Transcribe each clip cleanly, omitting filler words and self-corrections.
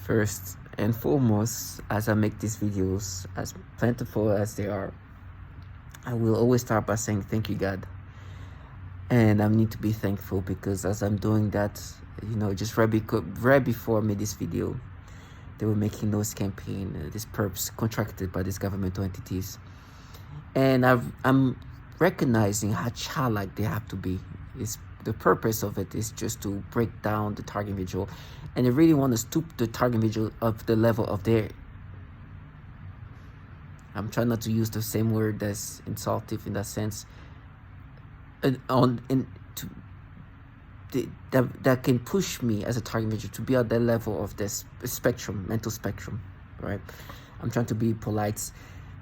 First and foremost, as I make these videos, as plentiful as they are, I will always start by saying thank you, God. And I need to be thankful because as I'm doing that, just right before I made this video, they were making those campaign, these perps contracted by these governmental entities. And I'm recognizing how childlike they have to be. The purpose of it is just to break down the target individual, and they really want to stoop the target individual of the level of their. I'm trying not to use the same word that's insultive in that sense. That can push me as a target individual to be at that level of this spectrum, mental spectrum, right? I'm trying to be polite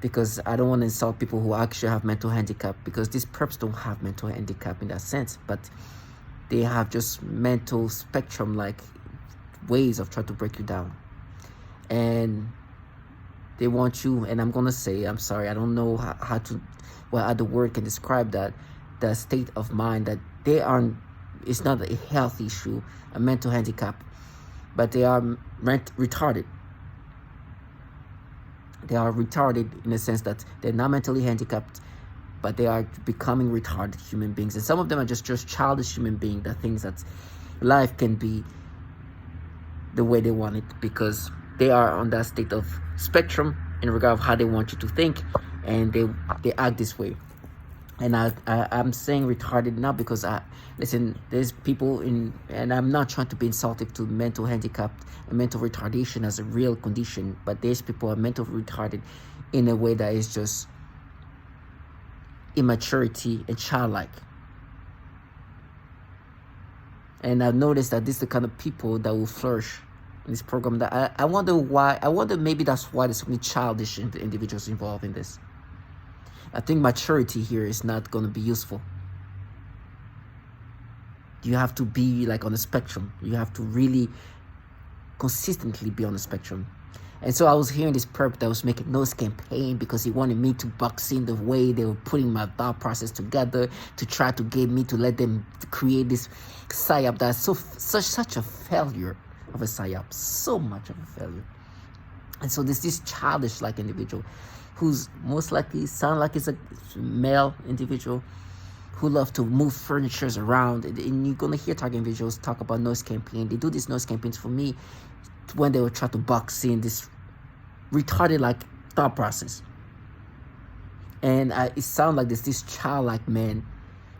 because I don't want to insult people who actually have mental handicap, because these perps don't have mental handicap in that sense, but they have just mental spectrum like ways of trying to break you down. And they want you, and I'm gonna say, I'm sorry, I don't know how to, what other word can describe that, the state of mind that they aren't. It's not a health issue, a mental handicap, but they are retarded. They are retarded in the sense that they're not mentally handicapped, but they are becoming retarded human beings. And some of them are just childish human beings that thinks that life can be the way they want it, because they are on that state of spectrum in regard of how they want you to think, and they act this way. And I'm saying retarded not because listen, there's people and I'm not trying to be insultive to mental handicap and mental retardation as a real condition, but there's people who are mental retarded in a way that is just immaturity and childlike. And I've noticed that this is the kind of people that will flourish in this program. That I wonder why. I wonder maybe that's why there's so many childish individuals involved in this. I think maturity here is not going to be useful. You have to be like on the spectrum. You have to really consistently be on the spectrum. And so I was hearing this perp that was making nose campaign because he wanted me to box in the way they were putting my thought process together to try to get me to let them create this psyop that's such a failure of a psyop, so much of a failure. And so there's this childish like individual who's most likely sound like it's a male individual who love to move furnitures around. And you're gonna hear target individuals talk about noise campaign. They do these noise campaigns for me when they will try to box in this retarded like thought process. And it sounds like there's this childlike man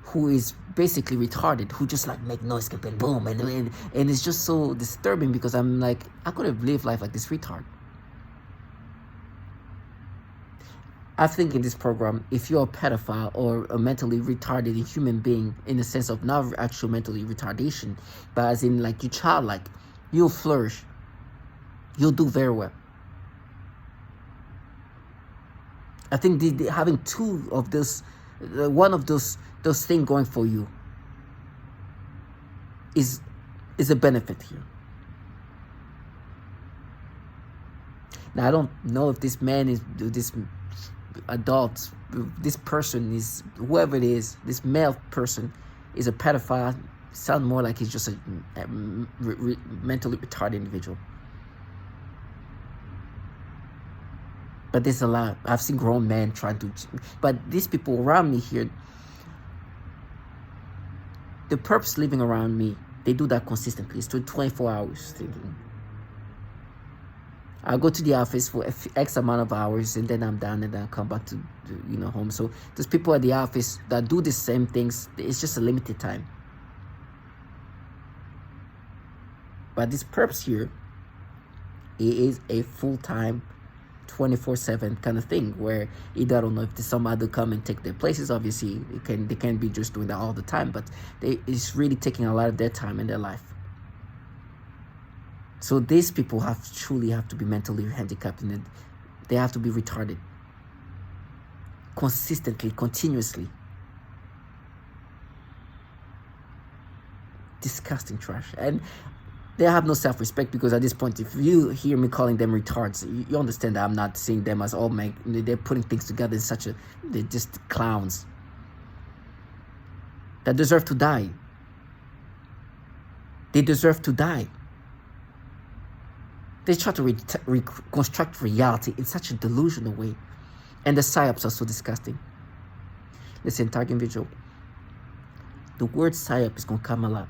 who is basically retarded, who just like make noise campaign, boom, and it's just so disturbing because I'm like, I could have lived life like this retard. I think in this program, if you're a pedophile or a mentally retarded human being, in the sense of not actual mentally retardation, but as in like you childlike, you'll flourish. You'll do very well. I think having two of this, one of those things going for you is a benefit here. Now I don't know if this man is this adult, this person is, whoever it is, this male person is a pedophile. Sound more like he's just a mentally retarded individual. But there's a lot. I've seen grown men trying to, but these people around me here, the perps living around me, they do that consistently. It's 24 hours thinking. I'll go to the office for X amount of hours, and then I'm done, and then I come back to home. So there's people at the office that do the same things. It's just a limited time. But this perps here, it is a full-time, 24/7 kind of thing, where either I don't know if there's some other come and take their places. Obviously, they can't be just doing that all the time, but it's really taking a lot of their time in their life. So these people truly have to be mentally handicapped, and they have to be retarded consistently, continuously. Disgusting trash. And they have no self-respect, because at this point, if you hear me calling them retards, you understand that I'm not seeing them as all men. They're putting things together in they're just clowns that deserve to die. They deserve to die. They try to reconstruct reality in such a delusional way. And the psyops are so disgusting. Listen, target individual. The word psyop is going to come a lot.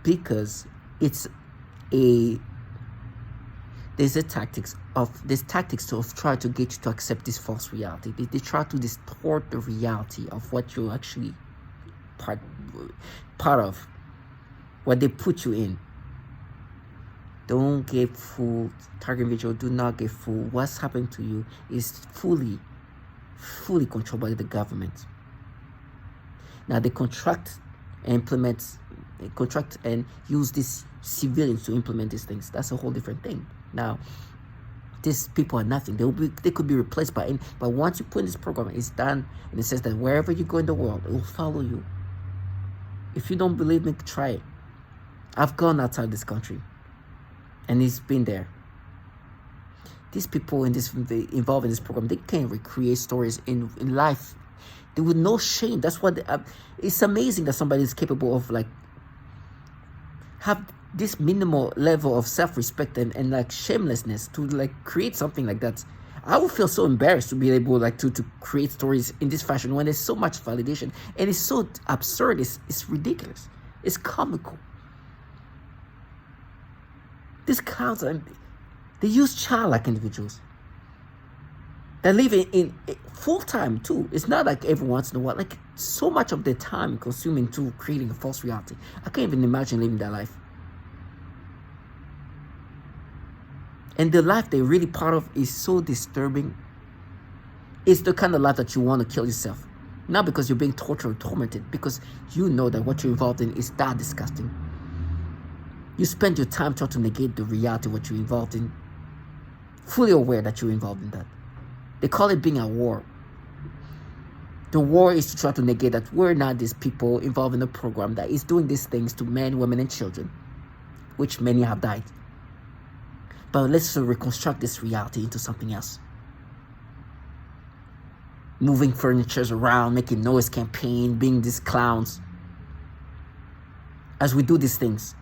Because there's tactics to try to get you to accept this false reality. They try to distort the reality of what you're actually part of, what they put you in. Don't get fooled, target individual. Do not get fooled. What's happening to you is fully controlled by the government. Now they contract and use these civilians to implement these things. That's a whole different thing. Now, these people are nothing. They could be replaced by any. But once you put in this program, it's done in the sense that wherever you go in the world, it will follow you. If you don't believe me, try it. I've gone outside this country, and it's been there. These people involved in this program, they can recreate stories in life. They with no shame. That's what it's amazing that somebody is capable of have this minimal level of self-respect and shamelessness to create something like that. I would feel so embarrassed to be able to create stories in this fashion when there's so much validation, and it's so absurd. It's ridiculous. It's comical. These clowns, they use childlike individuals. They live in full time too. It's not like every once in a while. So much of their time consuming to creating a false reality. I can't even imagine living that life. And the life they're really part of is so disturbing. It's the kind of life that you want to kill yourself. Not because you're being tortured or tormented, because you know that what you're involved in is that disgusting. You spend your time trying to negate the reality of what you're involved in, fully aware that you're involved in that. They call it being at war. The war is to try to negate that we're not these people involved in a program that is doing these things to men, women, and children, which many have died. But let's reconstruct this reality into something else. Moving furnitures around, making noise campaign, being these clowns. As we do these things,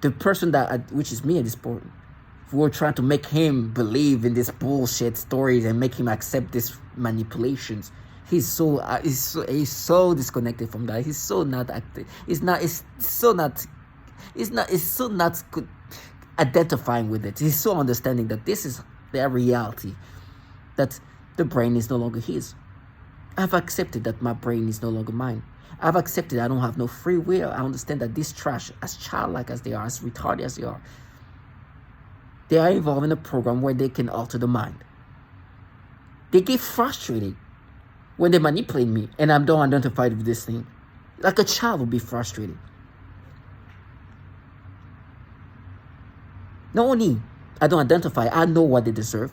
the person which is me at this point, we're trying to make him believe in this bullshit stories and make him accept these manipulations. He's so disconnected from that. He's so not active. It's so not good identifying with it. He's so understanding that this is their reality, that the brain is no longer his. I've accepted that my brain is no longer mine. I've accepted I don't have no free will. I understand that this trash, as childlike as they are, as retarded as they are involved in a program where they can alter the mind. They get frustrated when they manipulate me and I don't identify with this thing. Like a child would be frustrated. Not only I don't identify, I know what they deserve.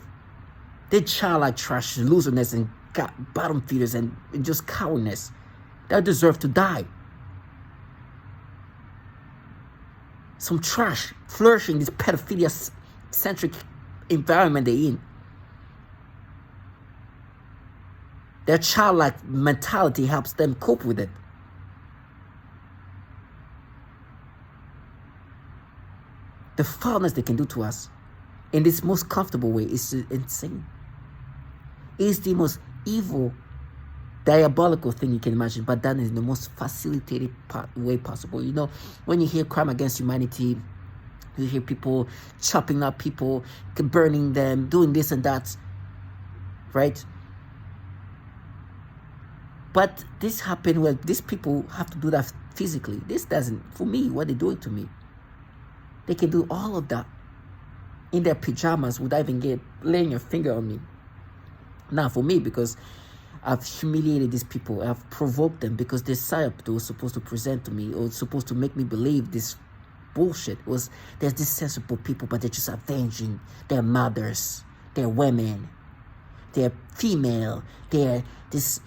They're childlike trash, loserness, and bottom feeders, and just cowardness. They deserve to die. Some trash flourishing this pedophilia-centric environment they're in. Their childlike mentality helps them cope with it. The foulness they can do to us in this most comfortable way is insane. It's the most evil, diabolical thing you can imagine, but done in the most facilitated way possible. You know, when you hear crime against humanity, you hear people chopping up people, burning them, doing this and that, right? But this happened where these people have to do that physically. This doesn't, for me, what they're doing to me. They can do all of that in their pajamas without even laying a finger on me. Now, for me, because I've humiliated these people, I've provoked them, because this psyop that was supposed to present to me, or supposed to make me believe this bullshit, there's this sensible people, but they're just avenging their mothers, their women, they're female, they're this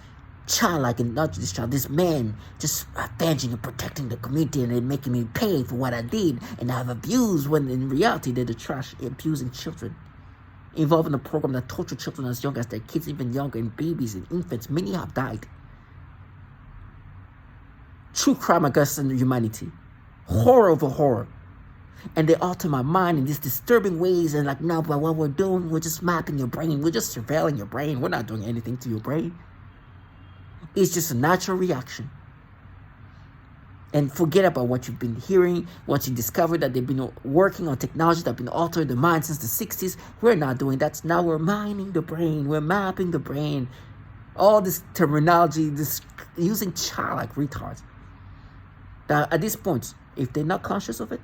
childlike, and not this child, this man, just avenging and protecting the community, and they're making me pay for what I did, and I've abused, when in reality they're the trash abusing children, involved in a program that torture children as young as their kids, even younger, and babies and infants. Many have died. True crime against humanity. Horror over horror. And they alter my mind in these disturbing ways. And like, no, but what we're doing, we're just mapping your brain. We're just surveilling your brain. We're not doing anything to your brain. It's just a natural reaction. And forget about what you've been hearing. Once you discover that they've been working on technology that have been altering the mind since the 60s, we're not doing that. Now we're mining the brain. We're mapping the brain. All this terminology, this using childlike retards. That at this point, if they're not conscious of it,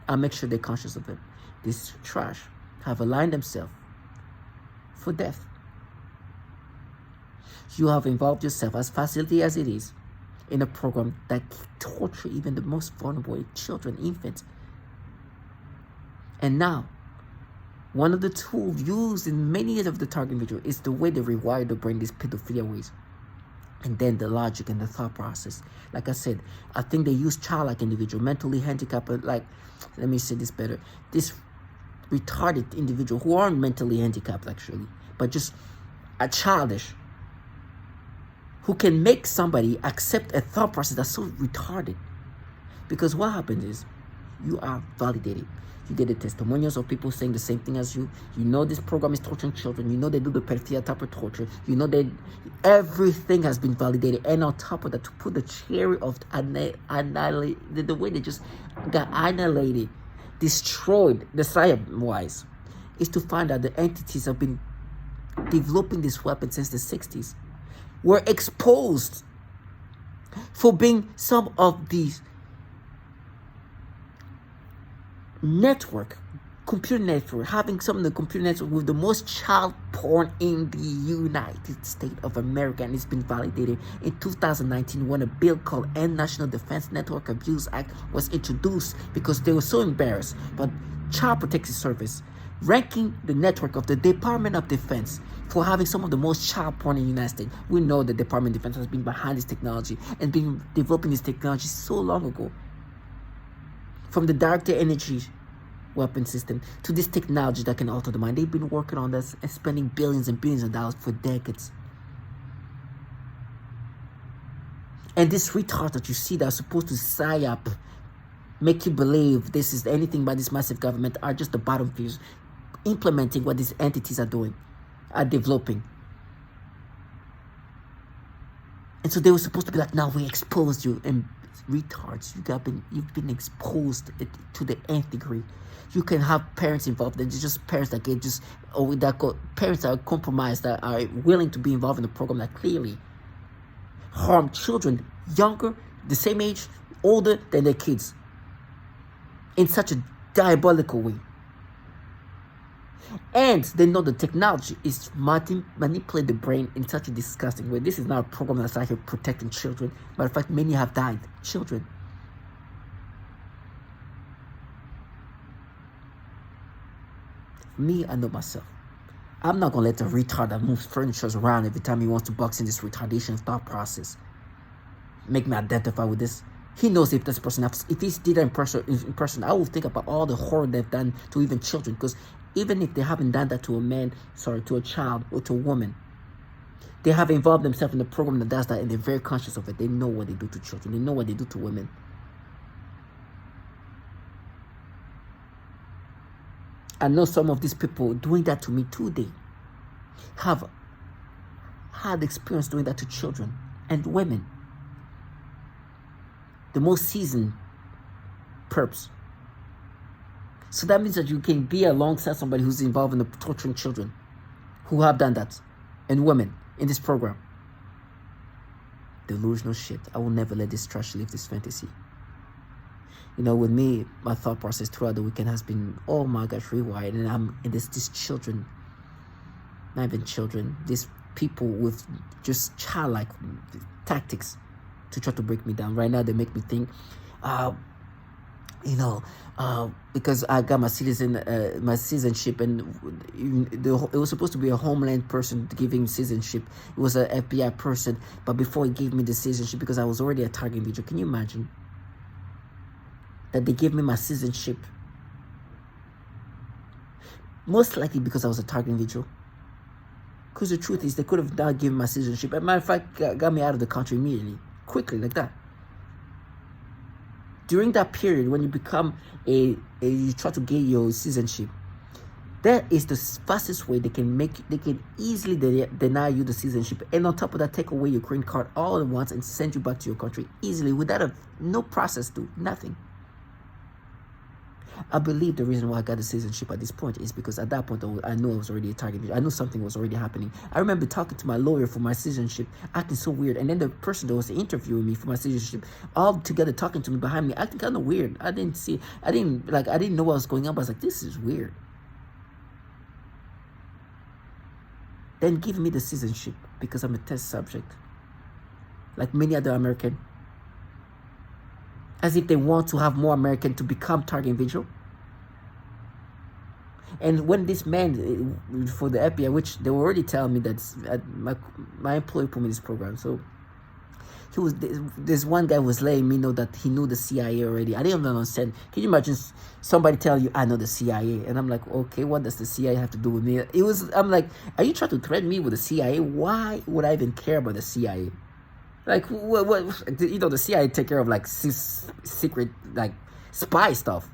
I'll make sure they're conscious of it. This trash have aligned themselves for death. You have involved yourself, as facility as it is, in a program that torture even the most vulnerable children, infants. And now, one of the tools used in many of the target individuals is the way they rewire the brain, these pedophilia ways. And then the logic and the thought process. Like I said, I think they use childlike individual, mentally handicapped, like, let me say this better. This retarded individual who aren't mentally handicapped actually, but just are childish, who can make somebody accept a thought process that's so retarded. Because what happens is, you are validated. You get the testimonials of people saying the same thing as you. You know this program is torturing children. You know they do the pedophilia type of torture. You know that everything has been validated. And on top of that, to put the cherry of annihilated, the way they just got annihilated, destroyed, the science-wise, is to find out the entities have been developing this weapon since the 60s. Were exposed for being some of these computer network, having some of the computer network with the most child porn in the United States of America, and it's been validated in 2019 when a bill called End National Defense Network Abuse Act was introduced because they were so embarrassed. But Child Protective Service ranking the network of the Department of Defense for having some of the most child porn in the United States. We know the Department of Defense has been behind this technology and been developing this technology so long ago. From the directed energy weapon system to this technology that can alter the mind. They've been working on this and spending billions and billions of dollars for decades. And this retard that you see that are supposed to psyop, make you believe this is anything by this massive government, are just the bottom feeders implementing what these entities are doing, are developing. And so they were supposed to be like, now we exposed you. And retards, you've been exposed to the nth degree. You can have parents involved, and it's just parents that get just, or parents that are compromised, that are willing to be involved in the program that clearly harm children younger, the same age, older than their kids, in such a diabolical way. And they know the technology is manipulate the brain in such a disgusting way. This is not a program that's out here protecting children, but in fact, many have died. Children. Me, I know myself. I'm not going to let the retard that moves furniture around every time he wants to box in this retardation thought process make me identify with this. He knows if this person, if he did that in person, I will think about all the horror they've done to even children. Because even if they haven't done that to to a child or to a woman, they have involved themselves in the program that does that, and they're very conscious of it. They know what they do to children. They know what they do to women. I know some of these people doing that to me too. They have had experience doing that to children and women. The most seasoned perps. So that means that you can be alongside somebody who's involved in the torturing children, who have done that, and women in this program. Delusional shit. I will never let this trash live this fantasy. You know, with me, my thought process throughout the weekend has been, oh my gosh, rewired. And these children, not even children, these people with just childlike tactics to try to break me down. Right now, they make me think, because I got my citizenship, and it was supposed to be a homeland person giving citizenship. It was an FBI person, but before he gave me the citizenship, because I was already a target individual. Can you imagine that they gave me my citizenship? Most likely because I was a target individual. Because the truth is, they could have not given my citizenship. As a matter of fact, got me out of the country immediately, quickly, like that. during that period when you become you try to get your citizenship, that is the fastest way they can easily deny you the citizenship, and on top of that, take away your green card all at once and send you back to your country easily without no process to nothing. I believe the reason why I got the citizenship at this point is because at that point I knew I was already a target. I knew something was already happening. I remember talking to my lawyer for my citizenship, acting so weird, and then the person that was interviewing me for my citizenship, all together talking to me behind me, acting kind of weird. I didn't know what was going on, but I was like, this is weird. Then give me the citizenship because I'm a test subject, like many other Americans. As if they want to have more American to become target individual. And when this man for the FBI, which they were already telling me that my employer put me in this program, so this one guy was letting me know that he knew the CIA already. I didn't even understand. Can you imagine somebody tell you I know the CIA, and I'm like, okay, what does the CIA have to do with me? I'm like, are you trying to threaten me with the CIA? Why would I even care about the CIA? Like, what the CIA take care of like secret like spy stuff.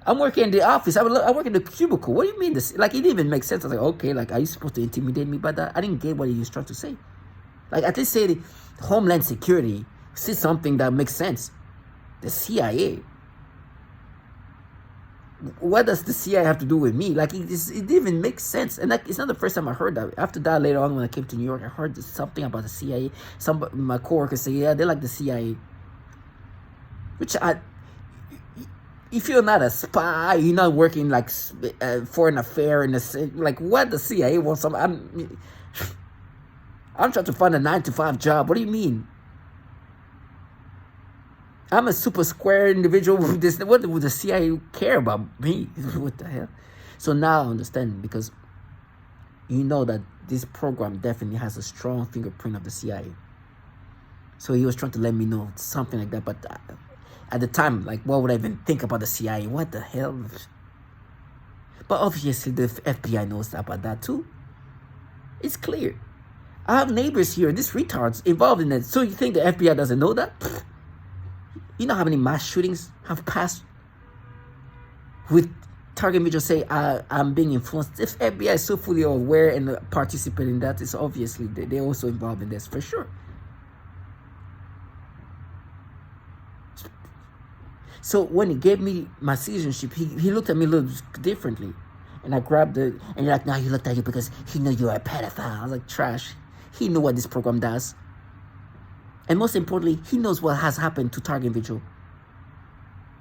I'm working in the office. I work in the cubicle. What do you mean this? Like, it didn't even make sense. I was like, okay, like, are you supposed to intimidate me by that? I didn't get what he was trying to say. Like, at least say the Homeland Security, see something that makes sense. The CIA. What does the CIA have to do with me? Like, it didn't even make sense. And like, it's not the first time I heard that. After that, later on, when I came to New York, I heard something about the CIA. My coworkers say, yeah, they like the CIA. Which if you're not a spy, you're not working like foreign affair in the like, what the CIA wants. I'm trying to find a 9-to-5 job. What do you mean? I'm a super square individual with this. What would the CIA care about me? What the hell? So now I understand, because you know that this program definitely has a strong fingerprint of the CIA. So he was trying to let me know something like that. But at the time, like, what would I even think about the CIA? What the hell? But obviously the FBI knows about that too. It's clear. I have neighbors here, these retards involved in it. So you think the FBI doesn't know that? You know how many mass shootings have passed with target individuals say, I'm being influenced? If FBI is so fully aware and participating in that, it's obviously they're also involved in this, for sure. So when he gave me my citizenship, he looked at me a little differently. And I grabbed it, and you're like, no, he looked at you because he knew you were a pedophile. I was like, trash. He knew what this program does. And most importantly, he knows what has happened to target individual.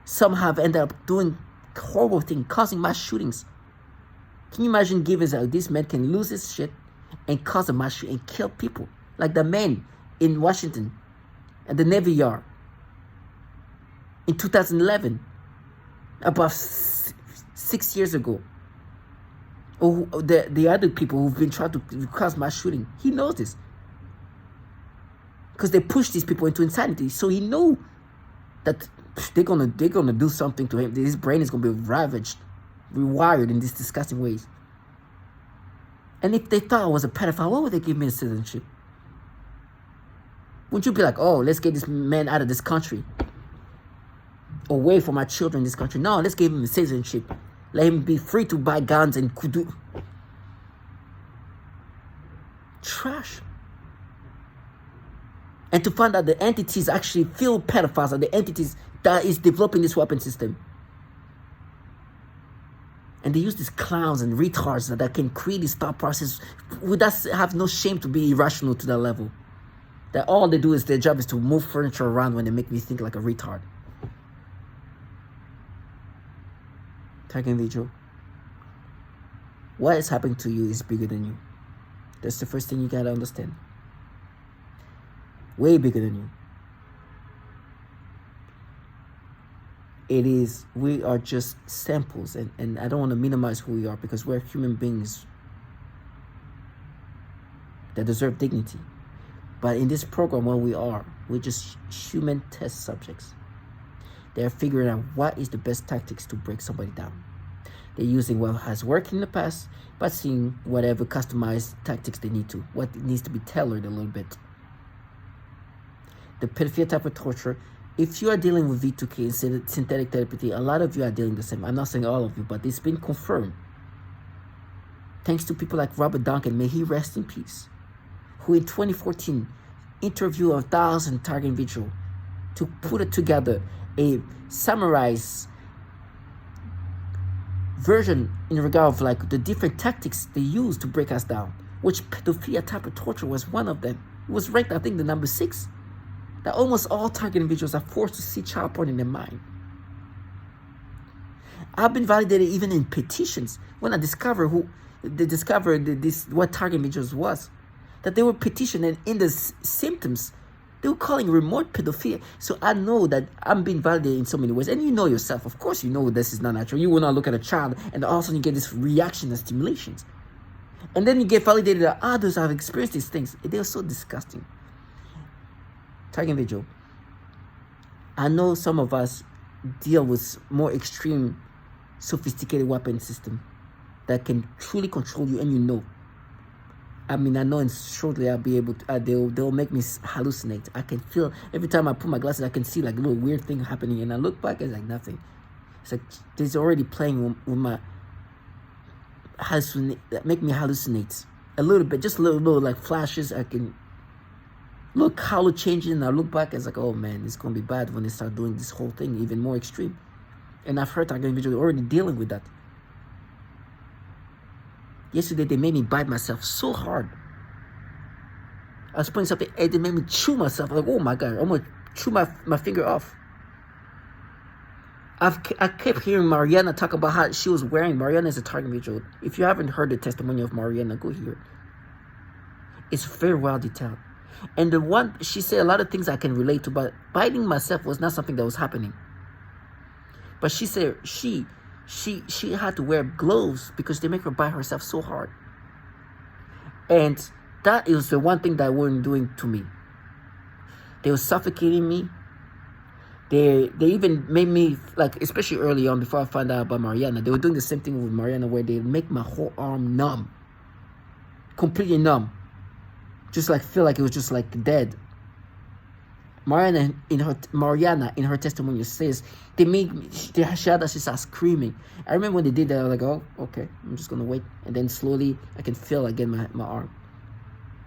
Some have ended up doing horrible things, causing mass shootings. Can you imagine giving this man can lose his shit and cause a mass shooting and kill people? Like the man in Washington at the Navy Yard in 2011, about 6 years ago. Or the other people who've been trying to cause mass shooting. He knows this. Because they push these people into insanity. So he know that they're gonna do something to him. His brain is gonna be ravaged, rewired in these disgusting ways. And if they thought I was a pedophile, why would they give me a citizenship? Wouldn't you be like, oh, let's get this man out of this country, away from my children in this country? No, let's give him a citizenship. Let him be free to buy guns and do trash. And to find out the entities actually feel pedophiles are the entities that is developing this weapon system. And they use these clowns and retards that can create this thought process that have no shame to be irrational to that level. That all they do is their job is to move furniture around when they make me think like a retard. Target individual. What is happening to you is bigger than you. That's the first thing you gotta understand. Way bigger than you. We are just samples, and I don't want to minimize who we are, because we're human beings that deserve dignity. But in this program, we're just human test subjects. They're figuring out what is the best tactics to break somebody down. They're using what has worked in the past, but seeing whatever customized tactics they need to, what needs to be tailored a little bit. The pedophilia type of torture if you are dealing with V2K and synthetic telepathy, a lot of you are dealing the same. I'm not saying all of you, but it's been confirmed. Thanks to people like Robert Duncan, may he rest in peace, who in 2014 interviewed 1,000 target individuals to put it together a summarized version in regard of like the different tactics they use to break us down, which pedophilia type of torture was one of them. It was ranked, I think, the number 6. That almost all target individuals are forced to see child porn in their mind. I've been validated even in petitions when I discovered what target individuals was, that they were petitioning in the symptoms. They were calling remote pedophilia. So I know that I'm being validated in so many ways. And you know yourself, of course, you know this is not natural. You will not look at a child and all of a sudden you get this reaction and stimulations. And then you get validated that others have experienced these things. They are so disgusting. Target individual. I know some of us deal with more extreme, sophisticated weapon system that can truly control you, and you know. I mean, I know, and shortly I'll be able to. They'll make me hallucinate. I can feel every time I put my glasses. I can see like a little weird thing happening, and I look back, it's like nothing. It's like there's already playing with my that make me hallucinate a little bit, just a little like flashes. I can look color changing, and I look back, it's like, oh man, it's gonna be bad when they start doing this whole thing even more extreme. And I've heard target individuals already dealing with that. Yesterday, they made me bite myself so hard. I was putting something, and they made me chew myself. Like, oh my God, I'm going to chew my finger off. I kept hearing Mariana talk about how she was wearing. Mariana is a target individual. If you haven't heard the testimony of Mariana, go hear it. It's very well detailed. And the one, she said a lot of things I can relate to, but biting myself was not something that was happening. But she said she had to wear gloves because they make her bite herself so hard. And that is the one thing that they weren't doing to me. They were suffocating me. They even made me, like, especially early on before I found out about Mariana, they were doing the same thing with Mariana where they make my whole arm numb. Completely numb. Just like feel like it was just like dead. Mariana in her testimony says they made me, she had that she started screaming. I remember when they did that, I was like, oh, okay, I'm just gonna wait. And then slowly I can feel again my arm.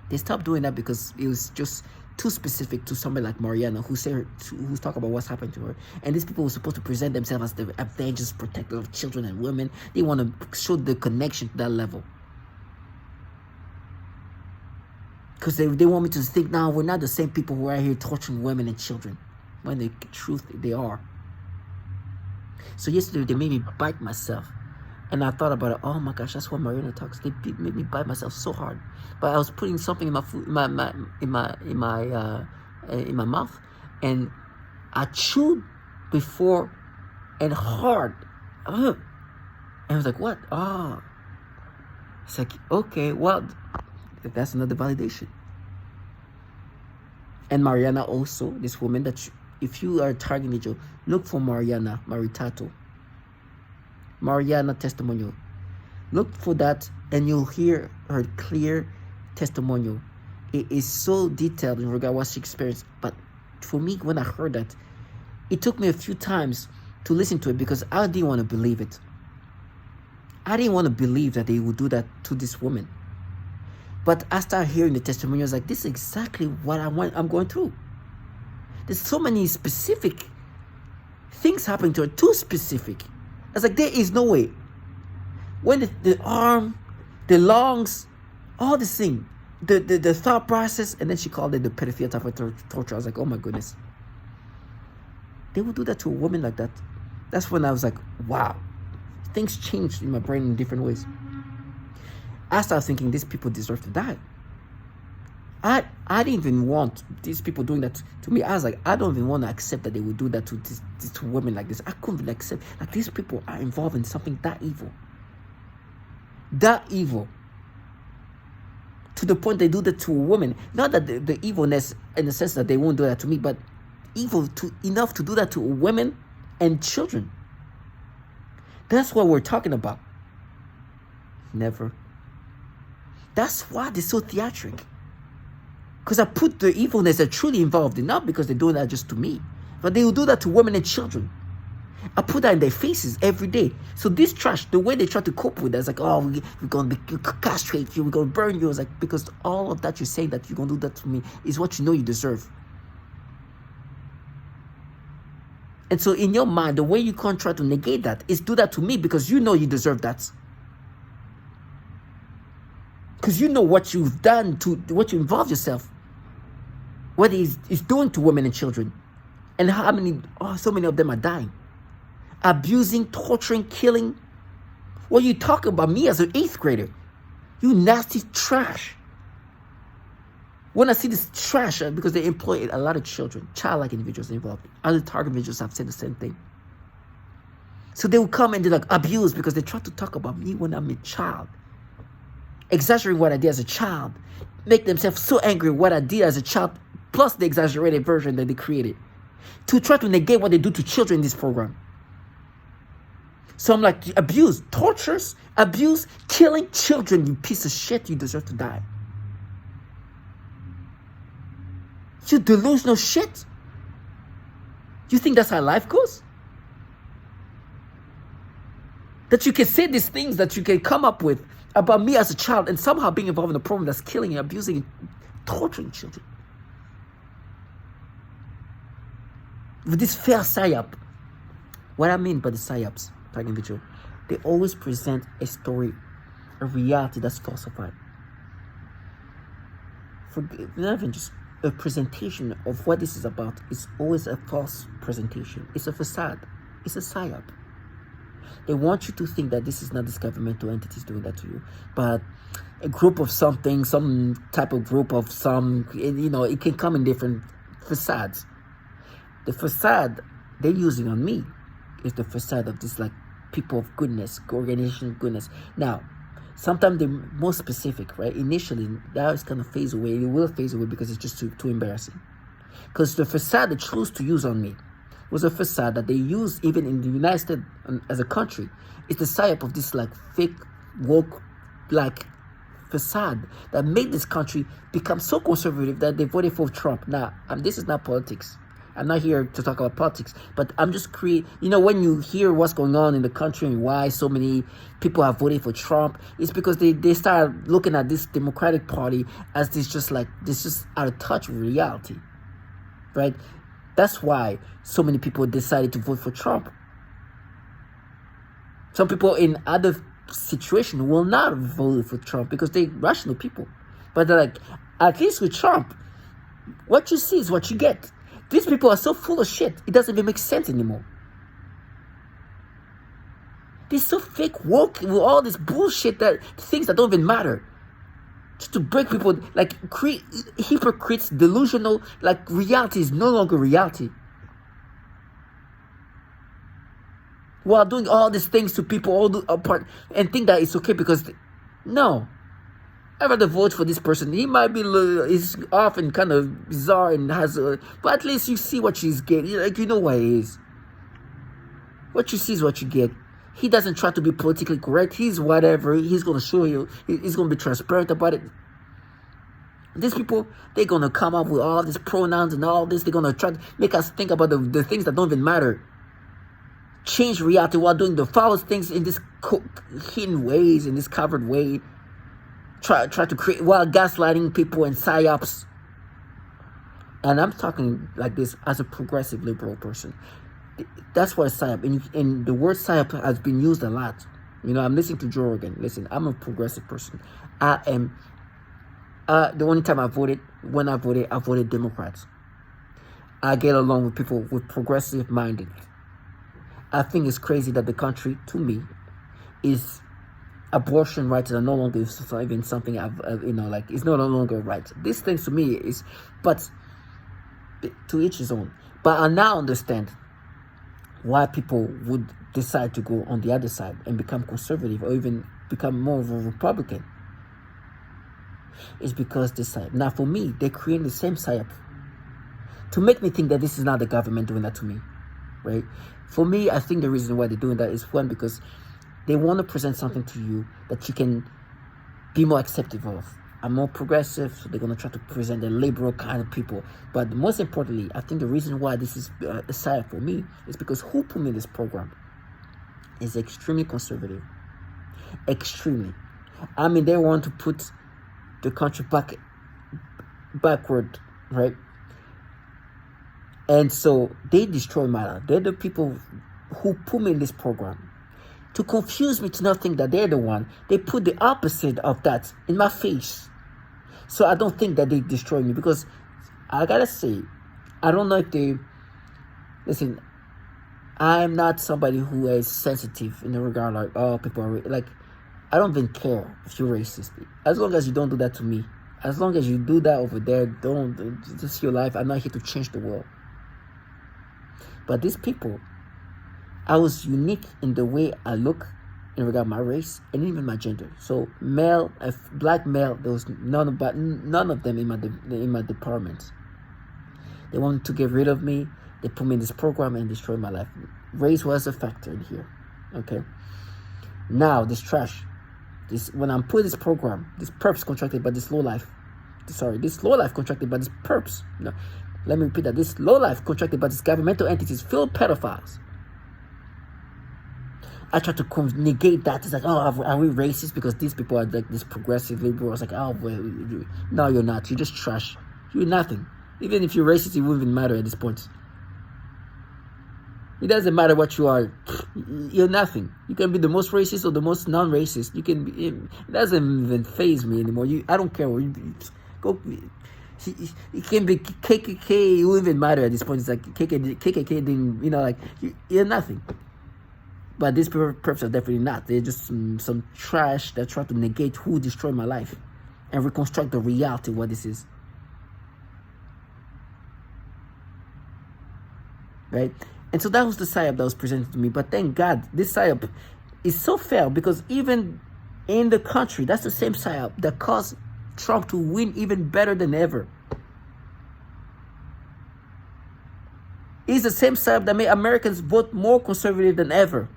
They stopped doing that because it was just too specific to somebody like Mariana who's talking about what's happened to her. And these people were supposed to present themselves as the avengers, protectors of children and women. They want to show the connection to that level. Because they want me to think, now we're not the same people who are here torturing women and children. When the truth, they are. So yesterday, they made me bite myself. And I thought about it, oh my gosh, that's what Mariana talks. They made me bite myself so hard. But I was putting something in my food, in my mouth. And I chewed before and hard. And I was like, what? Oh. It's like, okay, well, that's another validation. And Mariana also, this woman that if you are targeting you, look for Mariana Maritato. Mariana testimonial. Look for that and you'll hear her clear testimonial. It is so detailed in regard to what she experienced. But for me, when I heard that, it took me a few times to listen to it because I didn't want to believe it. I didn't want to believe that they would do that to this woman. But I started hearing the testimony. I was like, this is exactly what I'm going through. There's so many specific things happening to her, too specific. I was like, there is no way. When the arm, the lungs, all this thing, the thought process, and then she called it the pedophilia type of torture. I was like, oh my goodness. They would do that to a woman like that. That's when I was like, wow. Things changed in my brain in different ways. I started thinking these people deserve to die. I didn't even want these people doing that to me. I was like, I don't even want to accept that they would do that to women like this. I couldn't even accept that these people are involved in something that evil. That evil. To the point they do that to a woman. Not that the evilness in the sense that they won't do that to me, but evil enough to do that to women and children. That's what we're talking about. Never. That's why they're so theatric. Because I put the evilness they're truly involved in, not because they're doing that just to me, But they will do that to women and children. I put that in their faces every day. So this trash, the way they try to cope with that, is like, oh, we're going to castrate you, we're going to burn you. It's like, because all of that you're saying that you're going to do that to me is what you know you deserve. And so in your mind, the way you can't try to negate that is do that to me because you know you deserve that. Because you know what you've done, to what you involve yourself. What he's doing to women and children. And how many, so many of them are dying. Abusing, torturing, killing. What are you talking about me as an 8th grader? You nasty trash. When I see this trash, because they employ a lot of children, childlike individuals involved. Other target individuals have said the same thing. So they will come and they're like abuse because they try to talk about me when I'm a child. Exaggerate what I did as a child. Make themselves so angry what I did as a child, plus the exaggerated version that they created. To try to negate what they do to children in this program. So I'm like, abuse, tortures, abuse, killing children, you piece of shit, you deserve to die. You delusional shit. You think that's how life goes? That you can say these things that you can come up with about me as a child and somehow being involved in a program that's killing and abusing and torturing children. With this fair psyop. What I mean by the psyops, like individual, they always present a story, a reality that's falsified. Not even just a presentation of what this is about. It's always a false presentation. It's a facade. It's a psyop. They want you to think that this is not this governmental entities doing that to you, but a group of something, some type of group of some, it can come in different facades. The facade they're using on me is the facade of this, like, people of goodness, organization of goodness. Now, sometimes they're more specific, right? Initially, that is kind of phase away. It will phase away because it's just too embarrassing. Because the facade they chose to use on me was a facade that they use even in the United States as a country. It's the psyop of this, like, fake, woke, like, facade that made this country become so conservative that they voted for Trump. Now, this is not politics. I'm not here to talk about politics, but I'm just when you hear what's going on in the country and why so many people have voted for Trump, it's because they start looking at this Democratic Party as this just out of touch with reality, right? That's why so many people decided to vote for Trump. Some people in other situations will not vote for Trump because they're rational people. But they're like, at least with Trump, what you see is what you get. These people are so full of shit, it doesn't even make sense anymore. They're so fake woke with all this bullshit, that things that don't even matter. Just to break people, like, create hypocrites, delusional, like reality is no longer reality. While doing all these things to people all apart and think that it's okay because, no. I'd rather vote for this person. He might be, he's often kind of bizarre and but at least you see what she's getting. Like, you know what he is. What you see is what you get. He doesn't try to be politically correct. He's whatever. He's going to show you. He's going to be transparent about it. These people, they're going to come up with all these pronouns and all this. They're going to try to make us think about the things that don't even matter. Change reality while doing the foulest things in this hidden ways, in this covered way. Try to create, while gaslighting people and psyops. And I'm talking like this as a progressive liberal person. That's what a psyop, and the word psyop has been used a lot. I'm listening to Joe Rogan. Listen, I'm a progressive person. I am, the only time I voted Democrats. I get along with people with progressive minded. I think it's crazy that the country, to me, is abortion rights are no longer even something it's no longer right. These things to me is, but to each his own. But I now understand why people would decide to go on the other side and become conservative or even become more of a Republican. It's because this side. Now for me, they're creating the same psyop to make me think that this is not the government doing that to me, right? For me, I think the reason why they're doing that is, one, because they want to present something to you that you can be more accepting of. I'm more progressive, so they're gonna try to present the liberal kind of people. But most importantly, I think the reason why this is a psyop for me is because who put me in this program is extremely conservative. Extremely. I mean, they want to put the country backward, right? And so they destroy my life. They're the people who put me in this program to confuse me to not think that they're the one. They put the opposite of that in my face, so I don't think that they destroy me. Because I gotta say, I don't know if they listen. I'm not somebody who is sensitive in the regard like, oh, people are like, I don't even care if you're racist, as long as you don't do that to me. As long as you do that over there, don't just your life. I'm not here to change the world. But these people, I was unique in the way I look in regard to my race and even my gender. So male, black male, there was none of them in my department. They wanted to get rid of me. They put me in this program and destroyed my life. Race was a factor in here. Okay. Now this trash, when I'm put this program, this perps contracted by this low life. This low life contracted by this perps. No, let me repeat that. This low life contracted by these governmental entities filled pedophiles. I try to negate that. It's like, oh, are we racist because these people are like this progressive liberal? It's like, oh, well, no, you're not. You're just trash. You're nothing. Even if you're racist, it wouldn't even matter at this point. It doesn't matter what you are. You're nothing. You can be the most racist or the most non-racist. You can be. It doesn't even faze me anymore. I don't care. Go. It can be KKK. It wouldn't even matter at this point. It's like KKK didn't. Like you're nothing. But these perps are definitely not. They're just some trash that try to negate who destroyed my life and reconstruct the reality of what this is. Right? And so that was the psyop that was presented to me. But thank God, this psyop is so fair because even in the country, that's the same psyop that caused Trump to win even better than ever. It's the same psyop that made Americans vote more conservative than ever.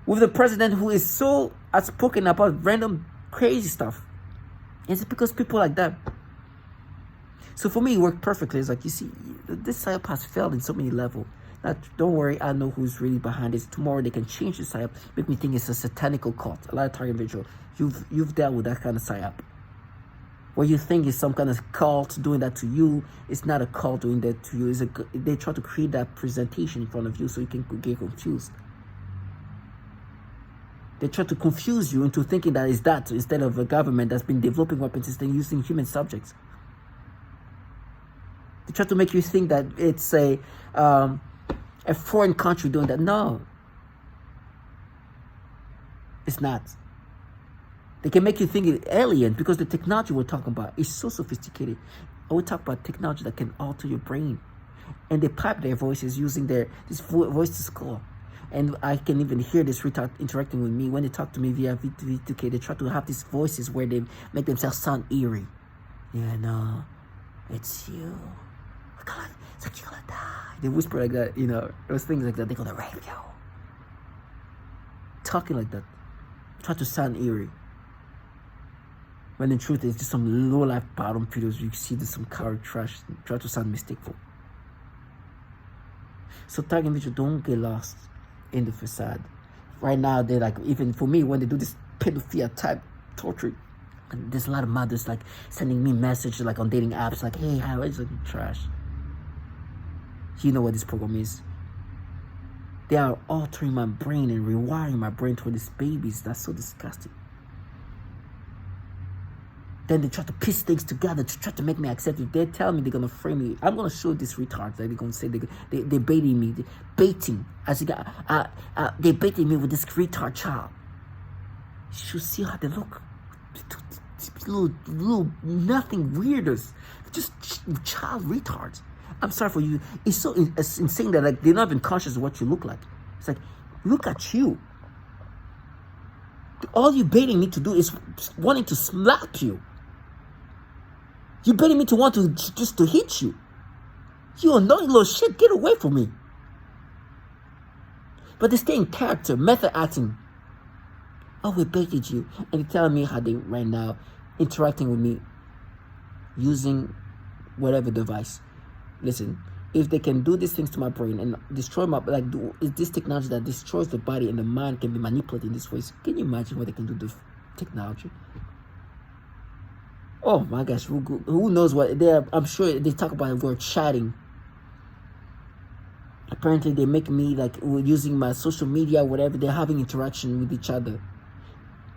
With the president who is so outspoken about random crazy stuff. It's because people like that. So for me, it worked perfectly. It's like, you see, this psyop has failed in so many levels. Don't worry, I know who's really behind this. Tomorrow they can change the psyop, make me think it's a satanical cult. A lot of target individual, you've dealt with that kind of psyop. Where you think it's some kind of cult doing that to you. It's not a cult doing that to you. They try to create that presentation in front of you so you can get confused. They try to confuse you into thinking that it's that instead of a government that's been developing weapon systems using human subjects. They try to make you think that it's a foreign country doing that. No. It's not. They can make you think it's alien because the technology we're talking about is so sophisticated. And we talk about technology that can alter your brain. And they pipe their voices using this voice to score. And I can even hear this retard interacting with me. When they talk to me via V2K, they try to have these voices where they make themselves sound eerie. Yeah, no, it's you. It's like you're gonna die. They whisper like that, those things like that. They're gonna rape you. Talking like that. Try to sound eerie. When the truth is just some low-life bottom videos, you see there's some car trash. Try to sound mistakeful. So target video, don't get lost in the facade. Right now, they're like, even for me, when they do this pedophilia type torture, and there's a lot of mothers like sending me messages like on dating apps, like, hey, how is it trash? You know what this program is. They are altering my brain and rewiring my brain toward these babies. That's so disgusting. Then they try to piece things together to try to make me accept it. They tell me they're going to frame me. I'm going to show these retards that they're going to say they're baiting me. They're baiting. They're baiting me with this retard child. You should see how they look. Little nothing weirders. Just child retards. I'm sorry for you. It's so insane that like they're not even conscious of what you look like. It's like, look at you. All you're baiting me to do is wanting to slap you. You're baiting me to want to just to hit you. You annoying little shit. Get away from me. But they stay in character, method acting. Oh, we baited you. And they're telling me how they right now interacting with me using whatever device. Listen, if they can do these things to my brain and destroy my, like, is this technology that destroys the body and the mind can be manipulated in this way? Can you imagine what they can do to technology? Oh my gosh, who knows what they are? I'm sure they talk about it. We're chatting. Apparently they make me like using my social media, whatever. They're having interaction with each other,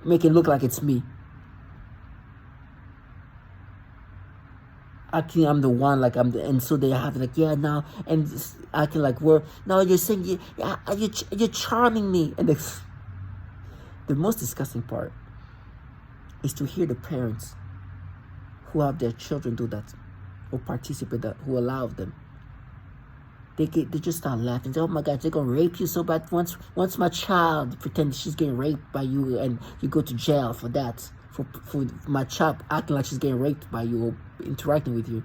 make it look like it's me. Acting I'm the one, like and so they have like, yeah, now, and acting like we're, no, you're saying you're charming me. And the most disgusting part is to hear the parents who have their children do that or participate that, who allow them. They just start laughing. Oh my God, they're gonna rape you so bad. Once my child pretends she's getting raped by you, and you go to jail for that. For my child acting like she's getting raped by you or interacting with you.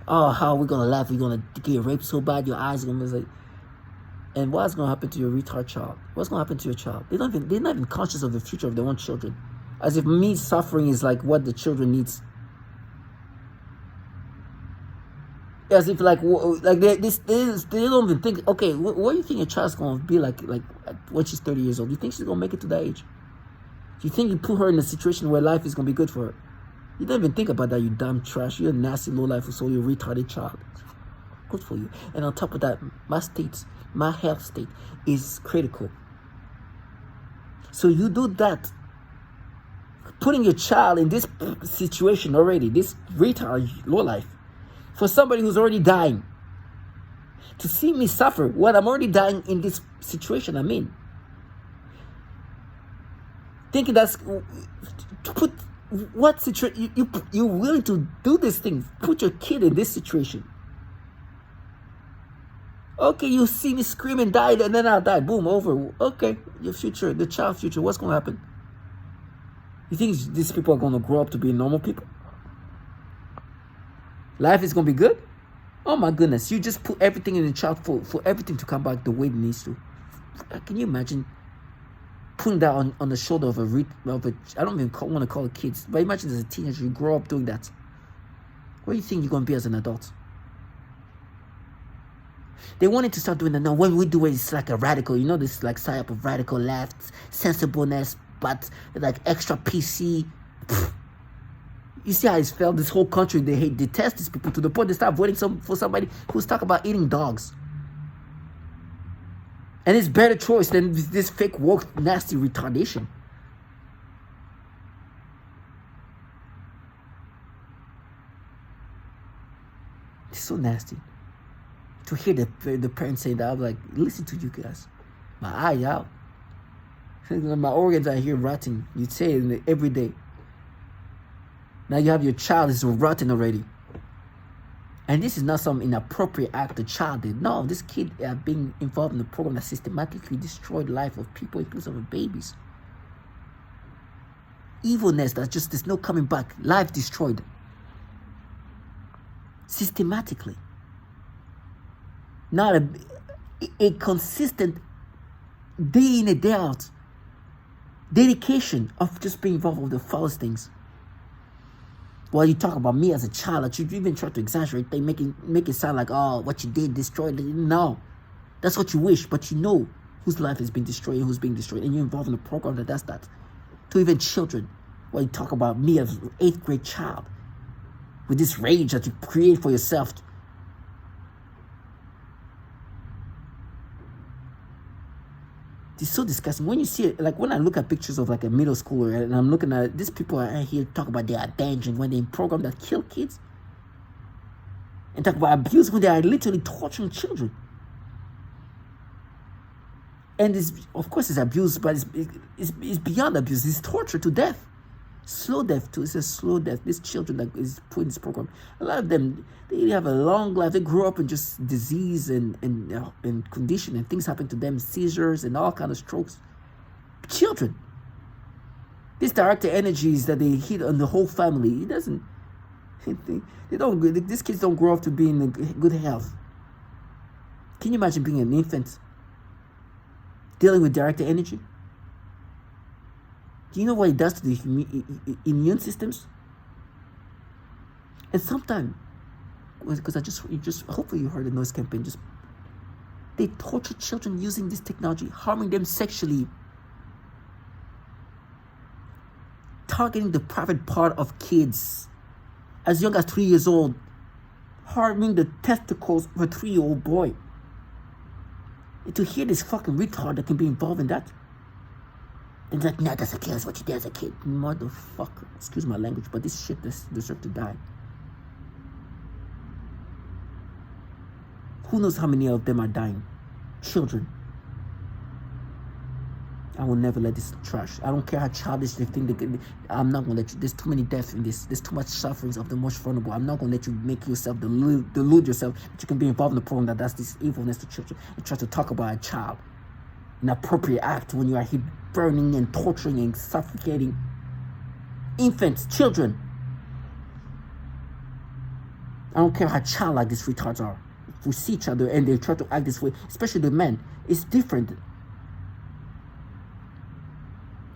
Oh, how are we gonna laugh? We're gonna get raped so bad your eyes are gonna be like. And what's gonna happen to your retard child? What's gonna happen to your child? They're not even conscious of the future of their own children. As if me suffering is like what the children needs. As if like they don't even think. Okay, what do you think your child's gonna be like when she's 30 years old? Do you think she's gonna make it to that age? Do you think you put her in a situation where life is gonna be good for her? You don't even think about that, you dumb trash. You're a nasty low life, so you're a retarded child. Good for you. And on top of that, my health state is critical. So you do that, putting your child in this situation already, this retard low life, for somebody who's already dying. To see me suffer when I'm already dying in this situation I'm in. Thinking that's to put what situation you're willing to do this thing, put your kid in this situation. Okay, you see me scream and die, and then I'll die. Boom, over. Okay, your future, the child's future, what's gonna happen? You think these people are gonna grow up to be normal people? Life is gonna be good? Oh my goodness, you just put everything in the child for everything to come back the way it needs to. Can you imagine putting that on the shoulder of a I don't even want to call it kids, but imagine as a teenager, you grow up doing that. What do you think you're going to be as an adult? They wanted to start doing that now. When we do it, it's like a radical, this like type of radical left, sensibleness, but like extra PC. Pfft. You see how it's felt? This whole country, they detest these people to the point they start voting for somebody who's talking about eating dogs. And it's better choice than this fake woke nasty retardation. It's so nasty. To hear the parents saying that, I'm like, listen to you guys. My eye out. My organs are here rotting. You say it every day. Now you have your child is rotten already. And this is not some inappropriate act the child did. No, this kid being involved in a program that systematically destroyed the life of people, including of babies. Evilness that just there's no coming back. Life destroyed. Systematically. Not a consistent day in and day out dedication of just being involved with the foulest things. While you talk about me as a child, like you even try to exaggerate, they make it sound like, oh, what you did destroyed it. No, that's what you wish, but you know whose life has been destroyed and who's being destroyed, and you're involved in a program that does that to even children. While you talk about me as an 8th grade child with this rage that you create for yourself. It's so disgusting. When you see it, like when I look at pictures of like a middle schooler and I'm looking at these people are here talk about their avenging when they're in program that kill kids. And talk about abuse when they are literally torturing children. And it's, of course it's abuse, but it's beyond abuse. It's torture to death. Slow death too. It's a slow death. These children that is put in this program, a lot of them, they have a long life. They grow up in just disease and condition, and things happen to them, seizures and all kind of strokes. Children. These directed energies that they hit on the whole family, it doesn't. These kids don't grow up to be in good health. Can you imagine being an infant dealing with directed energy? Do you know what it does to the immune systems? And sometimes, because hopefully you heard the noise campaign, they torture children using this technology, harming them sexually, targeting the private part of kids as young as 3 years old, harming the testicles of a 3-year-old boy. And to hear this fucking retard that can be involved in that, and like, nah, that's a kid, that's what you did as a kid. Motherfucker. Excuse my language, but this shit deserves to die. Who knows how many of them are dying? Children. I will never let this trash. I don't care how childish they think they can. I'm not going to let you. There's too many deaths in this. There's too much sufferings of the most vulnerable. I'm not going to let you make yourself delude yourself that you can be involved in the program that does this evilness to children and try to talk about a child. An appropriate act when you are here burning and torturing and suffocating infants, children. I don't care how childlike these retards are. If we see each other and they try to act this way, especially the men, it's different.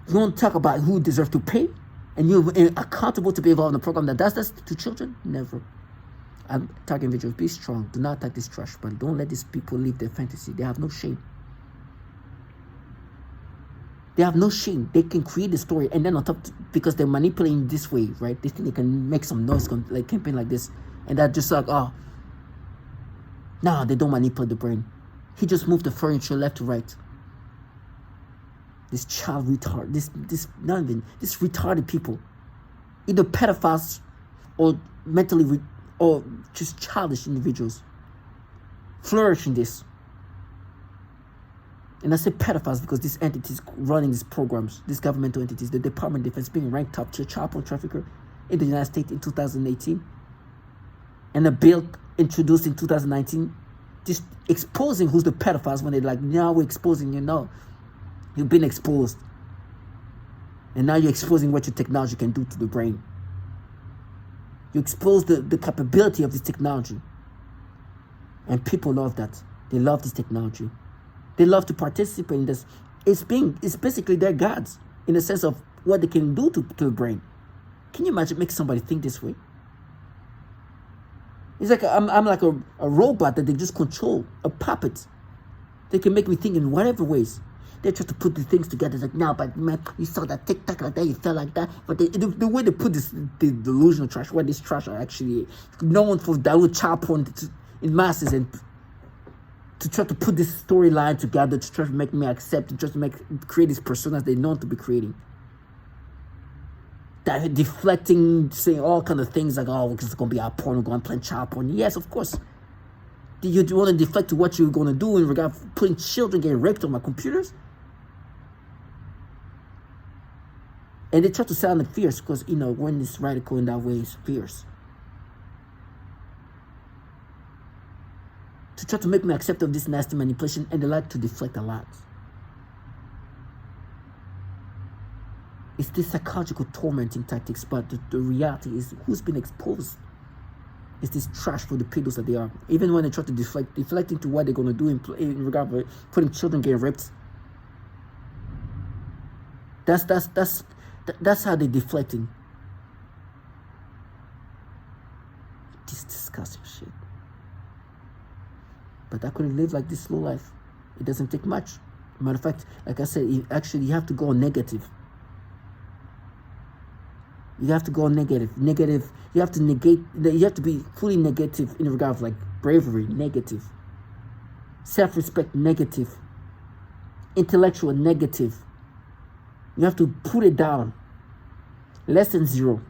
You want to talk about who deserves to pay? And you're accountable to be involved in a program that does this to children? Never. I'm talking individuals, be strong. Do not attack this trash, but don't let these people live their fantasy. They have no shame. They have no shame. They can create the story, and then on top, because they're manipulating this way, right? They think they can make some noise, like campaign like this, and that just like, oh, no, they don't manipulate the brain. He just moved the furniture left to right. This child retard, this retarded people, either pedophiles or mentally or just childish individuals, flourish in this. And I say pedophiles because these entities running these programs, these governmental entities, the Department of Defense being ranked top tier child porn trafficker in the United States in 2018, and a bill introduced in 2019, just exposing who's the pedophiles when they're like, now we're exposing you. No, you've been exposed, and now you're exposing what your technology can do to the brain. You expose the capability of this technology, and people love that. They love this technology. They love to participate in this. It's basically their gods in the sense of what they can do to the brain. Can you imagine making somebody think this way? It's like I'm like a robot that they just control, a puppet. They can make me think in whatever ways. They try to put the things together. It's like, no, but man, you saw that TikTok like that, you felt like that. But the way they put the delusional trash, where this trash are actually known for dilute child porn in masses, and to try to put this storyline together, to try to make me accept, to try to create these personas they're known to be creating. That deflecting, saying all kind of things like, oh, it's going to be our porn, we're going to play child porn. Yes, of course. Do you want to deflect to what you're going to do in regard to putting children getting raped on my computers? And they try to sound fierce because, when it's radical in that way, it's fierce. To try to make me accept of this nasty manipulation, and they like to deflect a lot. It's this psychological tormenting tactics, but the reality is who's been exposed is this trash for the pedos that they are. Even when they try to deflect into what they're going to do in regard to putting children getting raped. That's how they're deflecting. This disgusting shit. But I couldn't live like this slow life. It doesn't take much. Matter of fact, like I said, you have to go negative. You have to go negative. You have to negate. You have to be fully negative in regard of like bravery, negative. Self-respect, negative. Intellectual, negative. You have to put it down. Less than zero.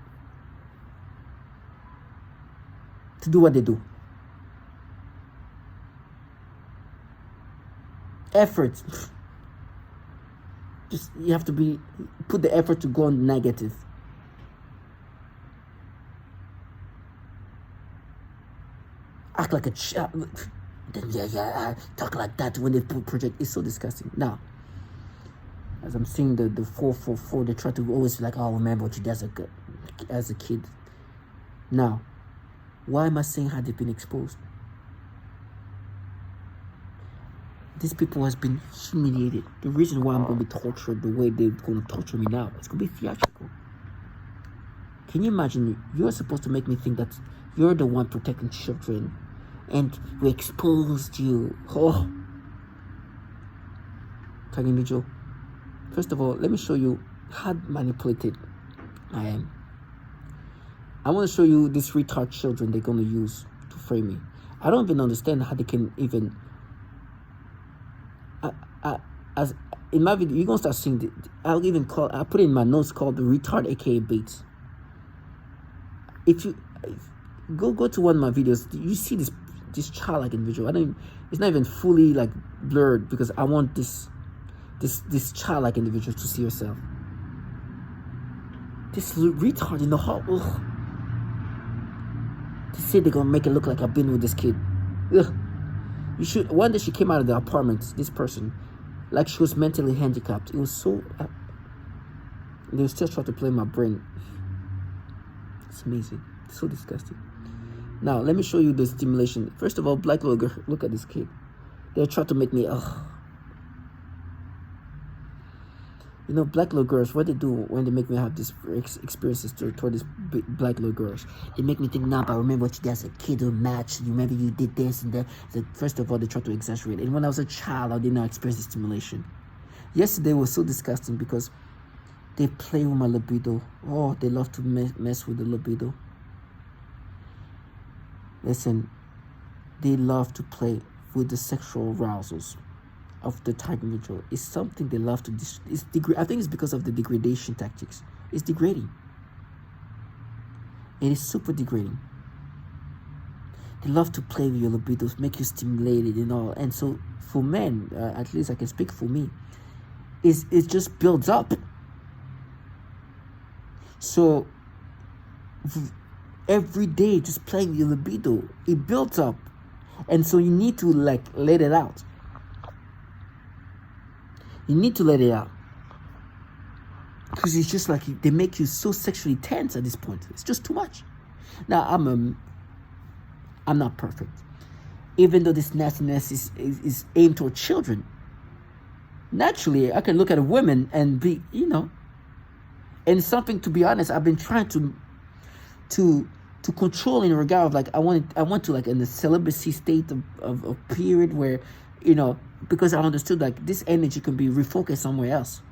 To do what they do. Effort. Just you have to put the effort to go negative. Act like a child. Yeah, talk like that when they project. It's so disgusting. Now, as I'm seeing the 444, they try to always be like, oh, remember what you did as a kid. Now, why am I saying how they've been exposed? these people has been humiliated. The reason why I'm going to be tortured the way they're going to torture me now, it's going to be theatrical. Can you imagine? You're supposed to make me think that you're the one protecting children, and we exposed you. Oh, Tagindijo. First of all, let me show you how manipulated I am. I want to show you these retard children they're going to use to frame me. I don't even understand how they can even. As in my video, you're gonna start seeing. I put it in my notes called the retard, aka Bates. If you go to one of my videos, you see this childlike individual. It's not even fully like blurred because I want this childlike individual to see yourself. This retard in the hall. Ugh. They say they're gonna make it look like I've been with this kid. Ugh. You should. One day she came out of the apartment. This person, like she was mentally handicapped. It was so. They were still trying to play my brain. It's amazing. It's so disgusting. Now let me show you the stimulation. First of all, black little girl. Look at this kid. They're trying to make me. You know, black little girls, what they do when they make me have these experiences toward these black little girls, they make me think, nah, but I remember what you did as a kid or match. You remember you did this and that. So first of all, they try to exaggerate. And when I was a child, I did not experience the stimulation. Yesterday was so disgusting because they play with my libido. Oh, they love to mess with the libido. Listen, they love to play with the sexual arousals of the target individual. It's something they love to I think it's because of the degradation tactics. It's degrading. It is super degrading. They love to play with your libidos, make you stimulated and all. And so for men, at least I can speak for me, it just builds up. So every day just playing with your libido, it builds up. And so you need to like let it out. You need to let it out. Because it's just like they make you so sexually tense at this point. It's just too much. Now, I'm not perfect. Even though this nastiness is aimed toward children. Naturally, I can look at a woman and be, and something, to be honest, I've been trying to control in regard of like, I want to like in the celibacy state of period where, because I understood like this energy can be refocused somewhere else.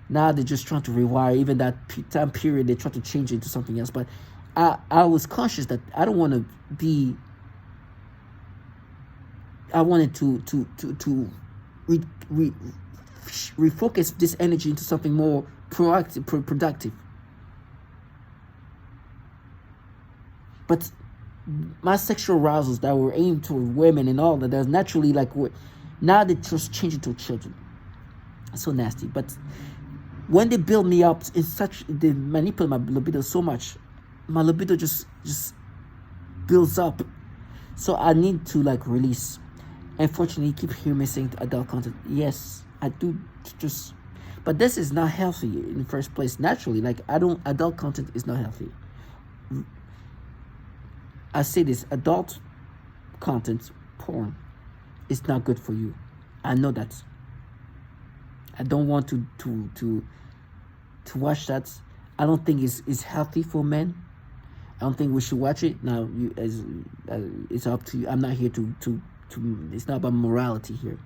Now they're just trying to rewire even that time period. They try to change it into something else. But I was conscious that I don't want to be. I wanted to refocus this energy into something more proactive, productive. But my sexual arousals that were aimed toward women and all that, there's naturally like, now they just change it to children. It's so nasty. But when they build me up in they manipulate my libido so much, my libido just builds up. So I need to like release. Unfortunately, you keep hearing me saying adult content. Yes, I do but this is not healthy in the first place. Naturally, like adult content is not healthy. I say this, adult content, porn, is not good for you. I know that. I don't want to watch that. I don't think it's healthy for men. I don't think we should watch it. Now, it's up to you. I'm not here to it's not about morality here.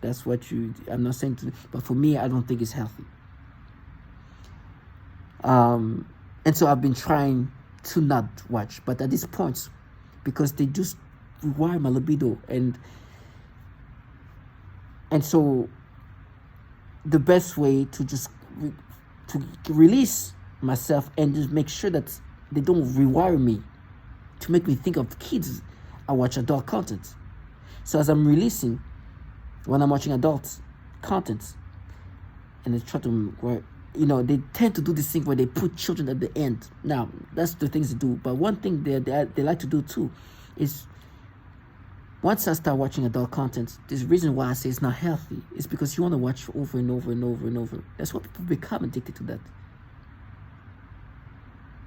That's what I'm not saying but for me, I don't think it's healthy. And so I've been trying to not watch, but at this point, because they just rewire my libido, and so the best way to just to release myself and just make sure that they don't rewire me to make me think of kids, I watch adult content. So as I'm releasing, when I'm watching adult content, and they try to they tend to do this thing where they put children at the end. Now, that's the things they do. But one thing they like to do too is, once I start watching adult content, there's a reason why I say it's not healthy. It's because you want to watch over and over and over and over. That's why people become addicted to that.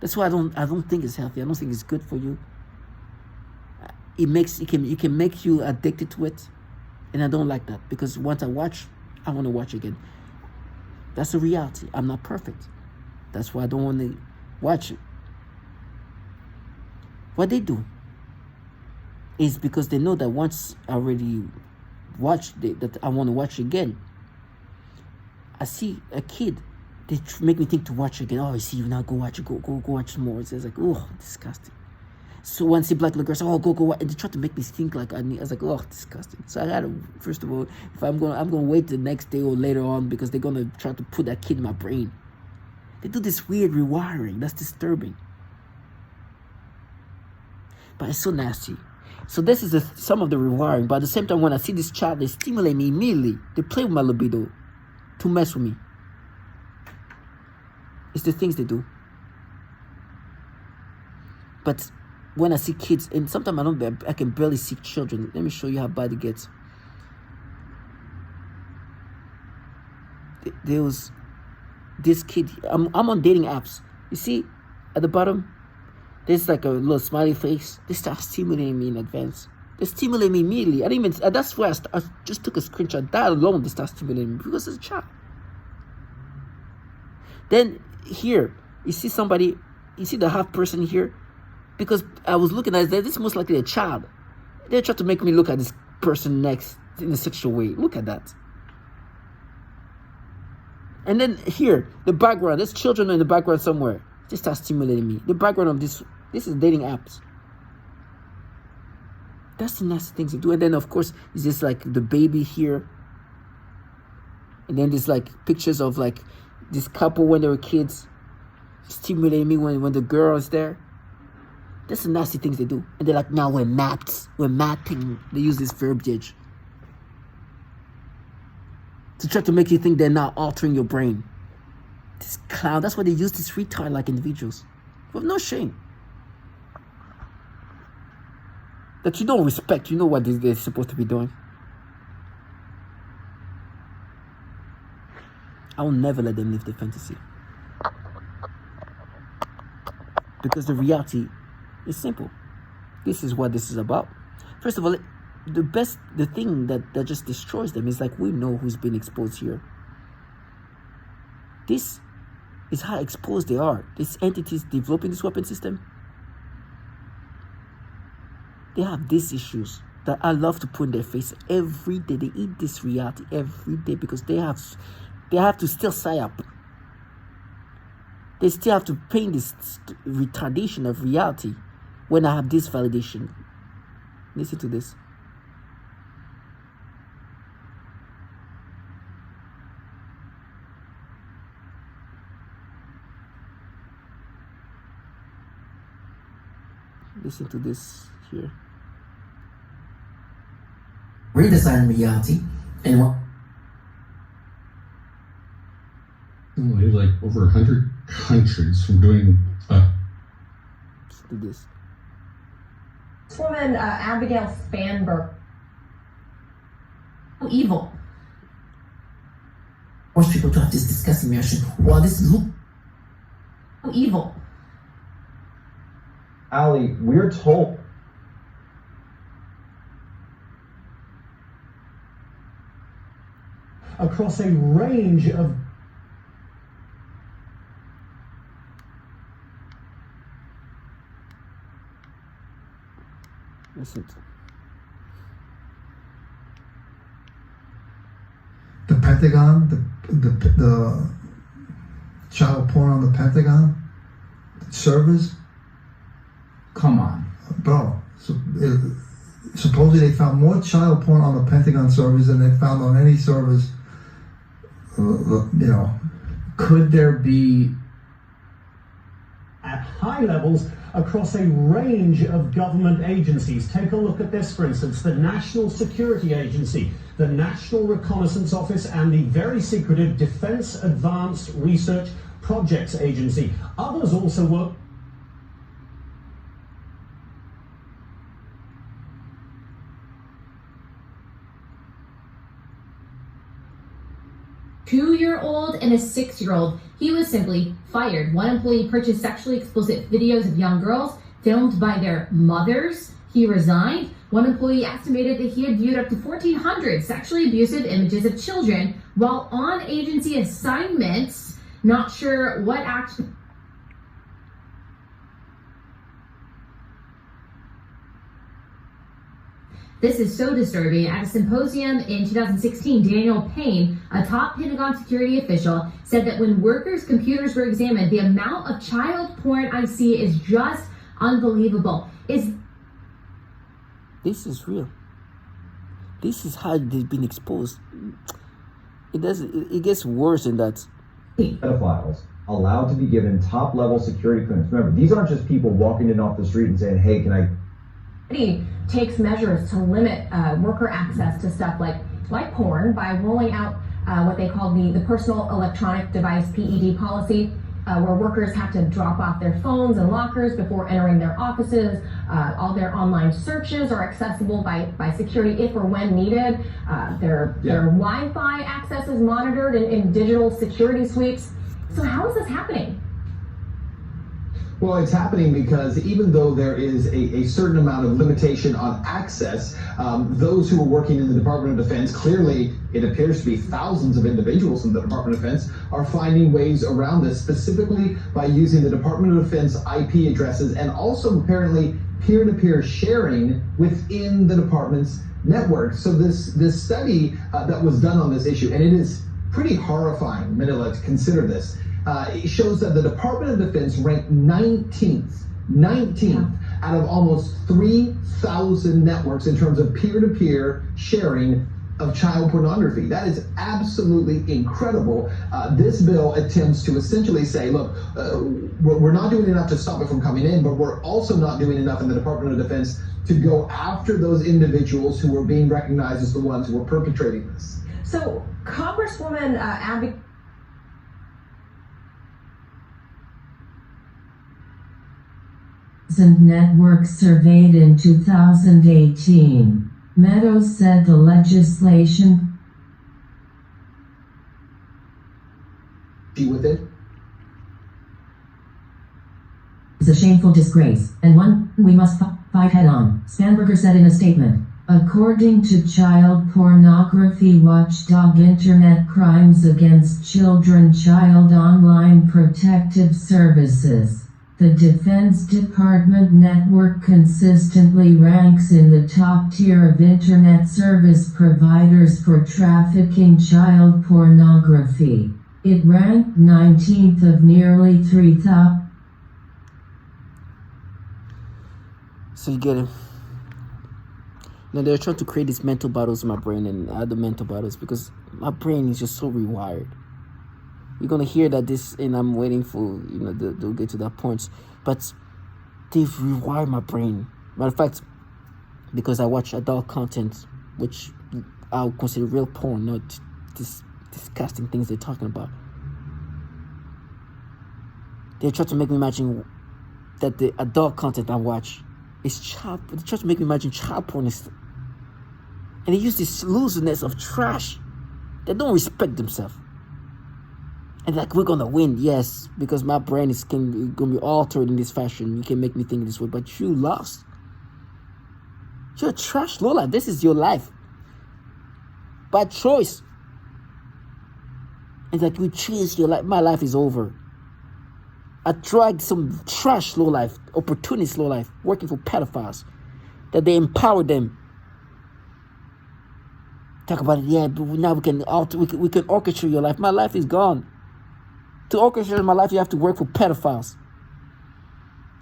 That's why I don't think it's healthy. I don't think it's good for you. it can make you addicted to it, and I don't like that, because once I watch, I want to watch again. That's the reality. I'm not perfect. That's why I don't want to watch it. What they do is because they know that once I already watched it, that I want to watch again. I see a kid, they make me think to watch again. Oh, I see you now. Go watch it. Go watch more. It's like, oh, disgusting. So once I see black little girls, oh, go watch. And they try to make me think like I was like, oh, disgusting. So I gotta, first of all, if I'm gonna wait the next day or later on, because they're gonna try to put that kid in my brain. They do this weird rewiring. That's disturbing. But it's so nasty. So this is some of the rewiring. But at the same time, when I see this child, they stimulate me immediately. They play with my libido to mess with me. It's the things they do. But when I see kids, and sometimes I can barely see children. Let me show you how bad it gets. There was this kid. I'm on dating apps. You see, at the bottom, there's like a little smiley face. They start stimulating me in advance. They stimulate me immediately. I didn't even. That's why I just took a screenshot. That alone, they start stimulating me because it's a child. Then here, you see somebody. You see the half person here, because I was looking at this. This is most likely a child. They try to make me look at this person next in a sexual way. Look at that. And then here, the background. There's children in the background somewhere. They start stimulating me. The background of this is dating apps. That's the nasty things to do. And then, of course, it's just like the baby here. And then there's like pictures of like this couple when they were kids, stimulating me when the girl is there. That's the nasty things they do. And they're like, now we're mapping. They use this verbiage to try to make you think they're not altering your brain. This clown, that's why they use these retard-like individuals with no shame. That you don't respect. You know what they're supposed to be doing. I will never let them live their fantasy. Because the reality is simple. This is what this is about. First of all, the thing that just destroys them is like, we know who's been exposed here. This is how exposed they are. These entities developing this weapon system, they have these issues that I love to put in their face every day. They eat this reality every day because they have to still psyop. They still have to paint this retardation of reality when I have this validation. Listen to this. Listen to this here. Redesign reality and what? Like over 100 countries from doing. Let's do this. This woman, Abigail Spanberg. So evil. Force people to have this disgusting reaction. Wow, this look. So evil. Ali, we're told. Across a range of Listen. The Pentagon, the child porn on the Pentagon servers. Come on. Bro, supposedly they found more child porn on the Pentagon servers than they found on any servers. Could there be at high levels across a range of government agencies? Take a look at this, for instance, the National Security Agency, the National Reconnaissance Office, and the very secretive Defense Advanced Research Projects Agency. Others also work. Two-year-old and a 6-year-old. He was simply fired. One employee purchased sexually explicit videos of young girls filmed by their mothers. he resigned. One employee estimated that he had viewed up to 1,400 sexually abusive images of children while on agency assignments. Not sure what action. This is so disturbing. At a symposium in 2016, Daniel Payne, a top Pentagon security official, said that when workers' computers were examined, the amount of child porn I see is just unbelievable. This is real. This is how they've been exposed. It gets worse than that. Pedophiles allowed to be given top-level security clearance. Remember, these aren't just people walking in off the street and saying, hey, can I... He takes measures to limit worker access to stuff like porn by rolling out what they call the personal electronic device PED policy, where workers have to drop off their phones and lockers before entering their offices. All their online searches are accessible by security if or when needed. Their Wi-Fi access is monitored in digital security sweeps. So how is this happening? Well, it's happening because even though there is a certain amount of limitation on access, those who are working in the Department of Defense, clearly it appears to be thousands of individuals in the Department of Defense, are finding ways around this, specifically by using the Department of Defense IP addresses and also apparently peer-to-peer sharing within the department's network. So this study that was done on this issue, and it is pretty horrifying, Manila, to consider this. It shows that the Department of Defense ranked 19th out of almost 3,000 networks in terms of peer-to-peer sharing of child pornography. That is absolutely incredible. This bill attempts to essentially say, look, we're not doing enough to stop it from coming in, but we're also not doing enough in the Department of Defense to go after those individuals who are being recognized as the ones who are perpetrating this. So Congresswoman Abby. Networks surveyed in 2018. Meadows said the legislation with it is a shameful disgrace, and one we must fight head on, Spanberger said in a statement. According to child pornography watchdog Internet Crimes Against Children Child Online Protective Services, the Defense Department network consistently ranks in the top tier of Internet service providers for trafficking child pornography. It ranked 19th of nearly 3,000. So you get it. Now they're trying to create these mental battles in my brain and other mental battles because my brain is just so rewired. You're gonna hear that this, and I'm waiting for they'll get to that point. But they've rewired my brain. Matter of fact, because I watch adult content, which I'll consider real porn, not this disgusting things they're talking about. They try to make me imagine that the adult content I watch is child. They try to make me imagine child porn is, and they use this looseness of trash. They don't respect themselves. And like, we're gonna win, yes, because my brain is gonna be altered in this fashion. You can make me think this way, but you lost. You're a trash Lola. This is your life. By choice. It's like, you choose your life. My life is over. I tried some trash low life, opportunist low life, working for pedophiles, that they empower them. Talk about it, yeah, but now we can orchestrate your life. My life is gone. To orchestrate my life, you have to work for pedophiles.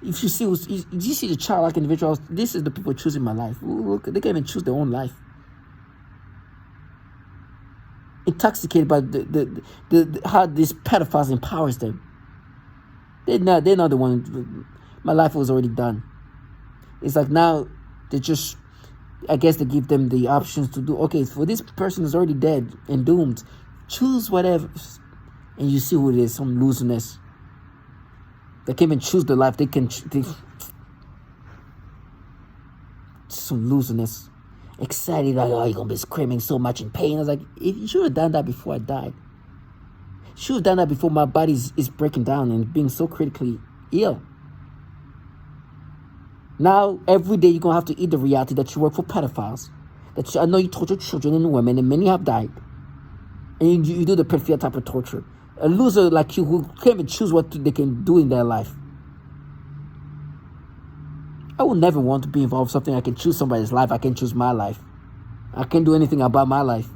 If you see, you see the childlike individuals, this is the people choosing my life. Look, they can't even choose their own life. Intoxicated by the how these pedophiles empowers them. They're not the one. My life was already done. It's like now they just, I guess they give them the options to do, okay, for this person is already dead and doomed, choose whatever. And you see who it is, some looseness. They can't even choose the life. Some looseness. Excited, like, oh, you're going to be screaming so much in pain. I was like, you should have done that before I died. You should have done that before my body is breaking down and being so critically ill. Now, every day you're going to have to eat the reality that you work for pedophiles. I know you torture children and women, and many have died. And you do the pedophilia type of torture. A loser like you who can't even choose what they can do in their life. I would never want to be involved in something I can choose somebody's life. I can choose my life. I can't do anything about my life.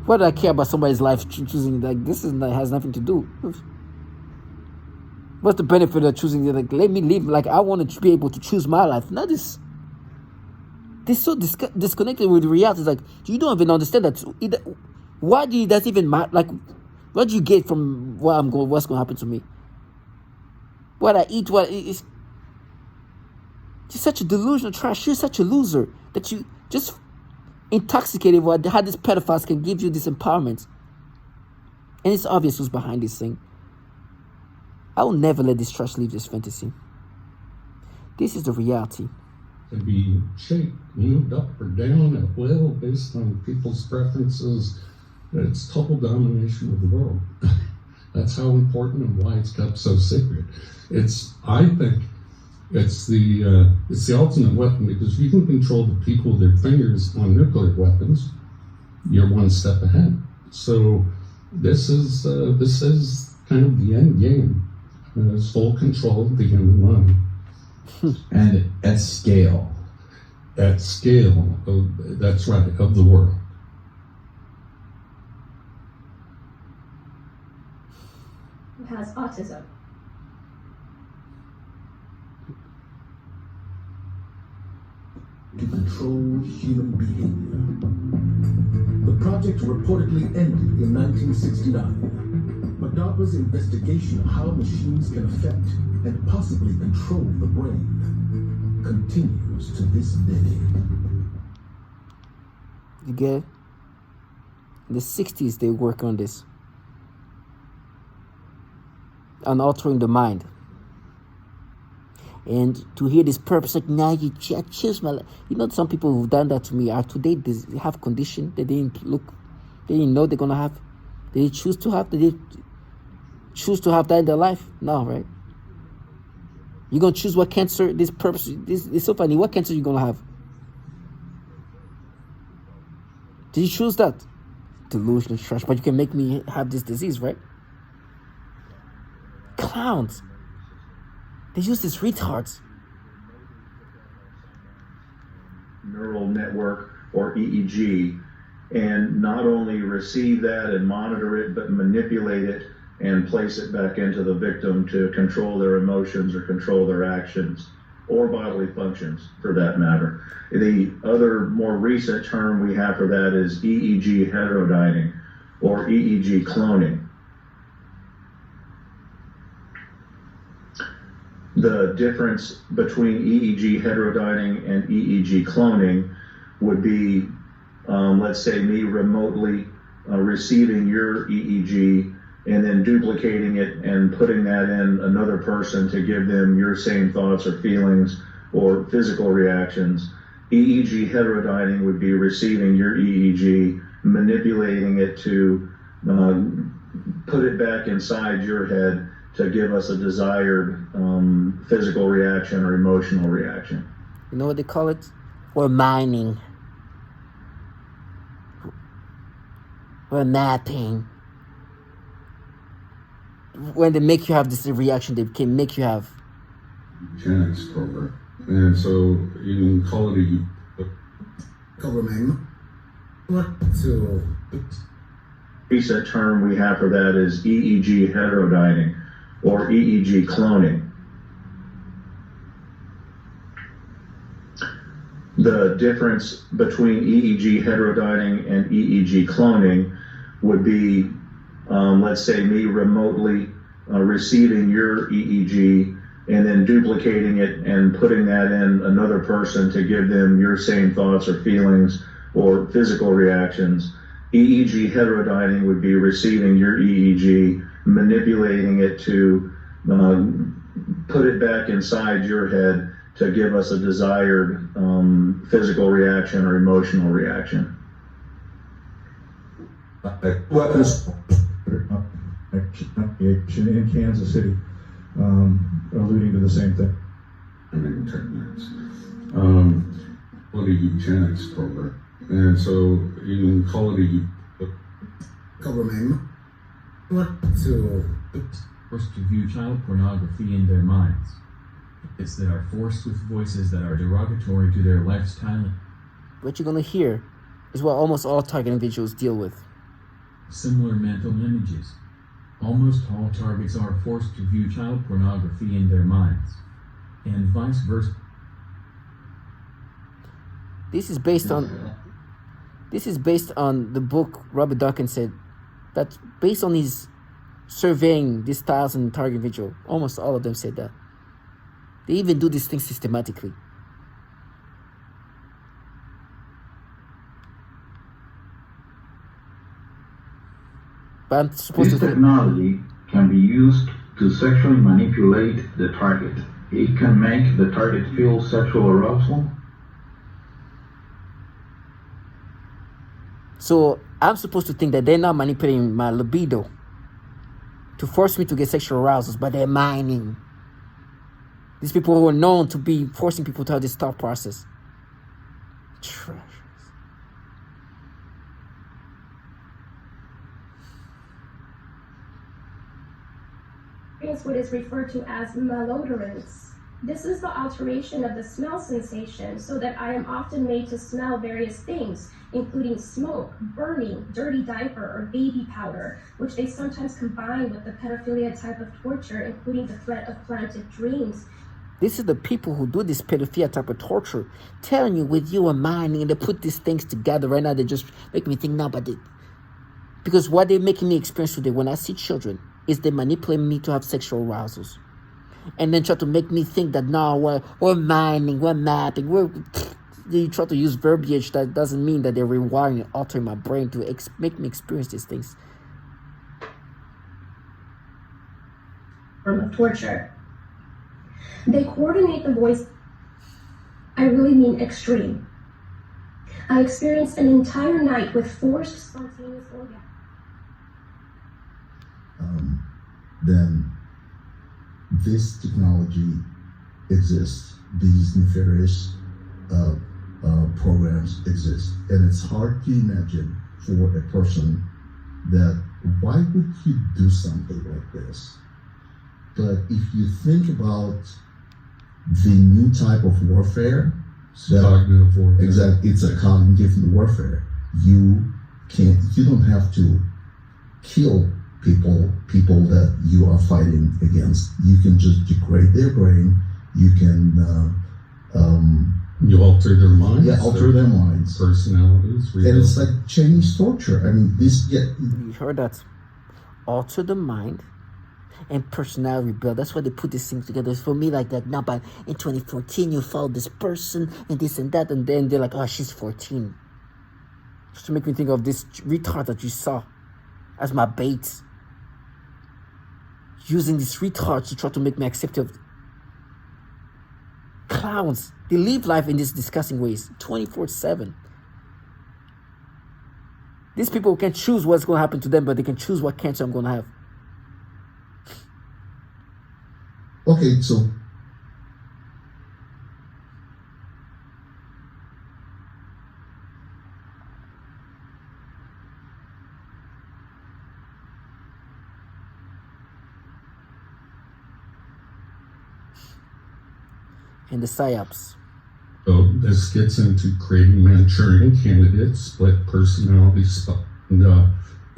What do I care about somebody's life choosing? Like, has nothing to do. What's the benefit of choosing? Like, let me live. Like, I want to be able to choose my life. Not this. This so disconnected with reality. It's like, you don't even understand that. Why do you? That's even matter? Like, what do you get from where I'm going? What's going to happen to me? What I eat? You're such a delusional trash. You're such a loser that you just intoxicated with how these pedophiles can give you this empowerment. And it's obvious who's behind this thing. I will never let this trash leave this fantasy. This is the reality. To be shaped, moved up or down at will based on people's preferences. It's total domination of the world. That's how important and why it's kept so secret. I think it's the ultimate weapon, because if you can control the people with their fingers on nuclear weapons, you're one step ahead. So this is kind of the end game. It's full control of the human mind. And at scale. At scale, that's right, of the world. Who has autism. To control human behavior. The project reportedly ended in 1969, but DARPA's investigation of how machines can affect and possibly control the brain continues to this day. You get it? In the 60s, they work on this. On altering the mind. And to hear this purpose, like, now I choose my life. You know, some people who've done that to me are today, they have condition they didn't know they're going to have. They choose to have that in their life? No, right? You're going to choose what cancer, this purpose, it's so funny. What cancer you going to have? Did you choose that? Delusional trash. But you can make me have this disease, right? Clowns. They use these retards. Neural network, or EEG, and not only receive that and monitor it, but manipulate it and place it back into the victim to control their emotions or control their actions or bodily functions, for that matter. The other more recent term we have for that is EEG heterodyning, or EEG cloning. The difference between EEG heterodyning and EEG cloning would be, let's say, me remotely receiving your EEG and then duplicating it and putting that in another person to give them your same thoughts or feelings or physical reactions. EEG heterodyning would be receiving your EEG, manipulating it to put it back inside your head to give us a desired physical reaction or emotional reaction. You know what they call it? Or mining. Or mapping. When they make you have this reaction, they can make you have. Eugenics program. And so you can call it a Government. What to? Recent term we have for that is EEG heterodyning, or EEG cloning. The difference between EEG heterodyning and EEG cloning would be, let's say, me remotely receiving your EEG and then duplicating it and putting that in another person to give them your same thoughts or feelings or physical reactions. EEG heterodyning would be receiving your EEG, manipulating it to put it back inside your head to give us a desired physical reaction or emotional reaction. Weapons in Kansas City, alluding to the same thing. internet. Quality eugenics program. And so you can call it a government to forced to view child pornography in their minds. It's that are forced with voices that are derogatory to their lifestyle. What you're gonna hear is what almost all target individuals deal with. Similar mental images. Almost all targets are forced to view child pornography in their minds, and vice versa. This is based on the book Robert Dawkins said that based on his surveying these styles and target individual, almost all of them said that. They even do these things systematically. But I'm supposed This to technology can be used to sexually manipulate the target. It can make the target feel sexual arousal. So I'm supposed to think that they're not manipulating my libido to force me to get sexual arousals, but they're mining. These people who are known to be forcing people to have this thought process. Treasures. It's what is referred to as malodorance. This is the alteration of the smell sensation so that I am often made to smell various things, including smoke, burning, dirty diaper, or baby powder, which they sometimes combine with the pedophilia type of torture, including the threat of planted dreams. This is the people who do this pedophilia type of torture, telling you with you and mine, and they put these things together right now. They just make me think now about it. Because what they're making me experience today when I see children is they manipulate me to have sexual arousals. And then try to make me think that now we're mining, we're mapping, they try to use verbiage that doesn't mean that they're rewiring and altering my brain to make me experience these things. Form of torture. They coordinate the voice. I really mean extreme. I experienced an entire night with forced spontaneous orgasm. Then this technology exists. These nefarious programs exist, and it's hard to imagine for a person that why would you do something like this? But if you think about the new type of warfare, cognitive warfare. Exactly, it's a cognitive warfare. You don't have to kill people that you are fighting against. You can just degrade their brain. You can you alter their minds. Yeah, alter their minds, personalities, and it's like Chinese torture. I mean, you heard that? Alter the mind and personality rebuild. That's why they put these things together. It's for me like that. Now, but in 2014, you followed this person and this and that, and then they're like, oh, she's 14. Just to make me think of this retard that you saw as my bait. Using this retard to try to make me accept of clowns. They live life in these disgusting ways, 24/7. These people can choose what's going to happen to them, but they can choose what cancer I'm going to have. Okay, so and the psyops. So this gets into creating Manchurian candidates, split personality,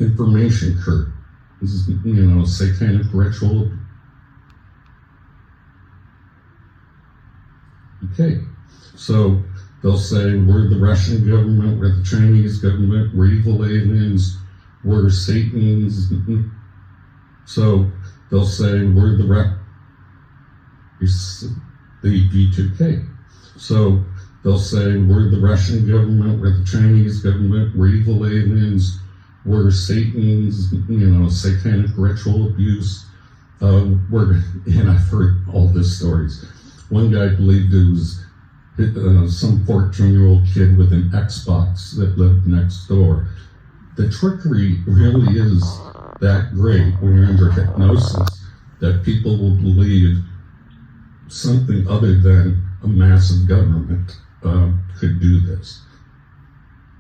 information curve. This is, satanic ritual. Okay, so they'll say we're the Russian government, we're the Chinese government, we're evil aliens, we're Satans. So they'll say we're the G2K. So they'll say we're the Russian government, we're the Chinese government, we're evil aliens, we're Satans, satanic ritual abuse. And I've heard all these stories. One guy believed it was some 14-year-old kid with an Xbox that lived next door. The trickery really is that great when you're under hypnosis that people will believe something other than a massive government could do this.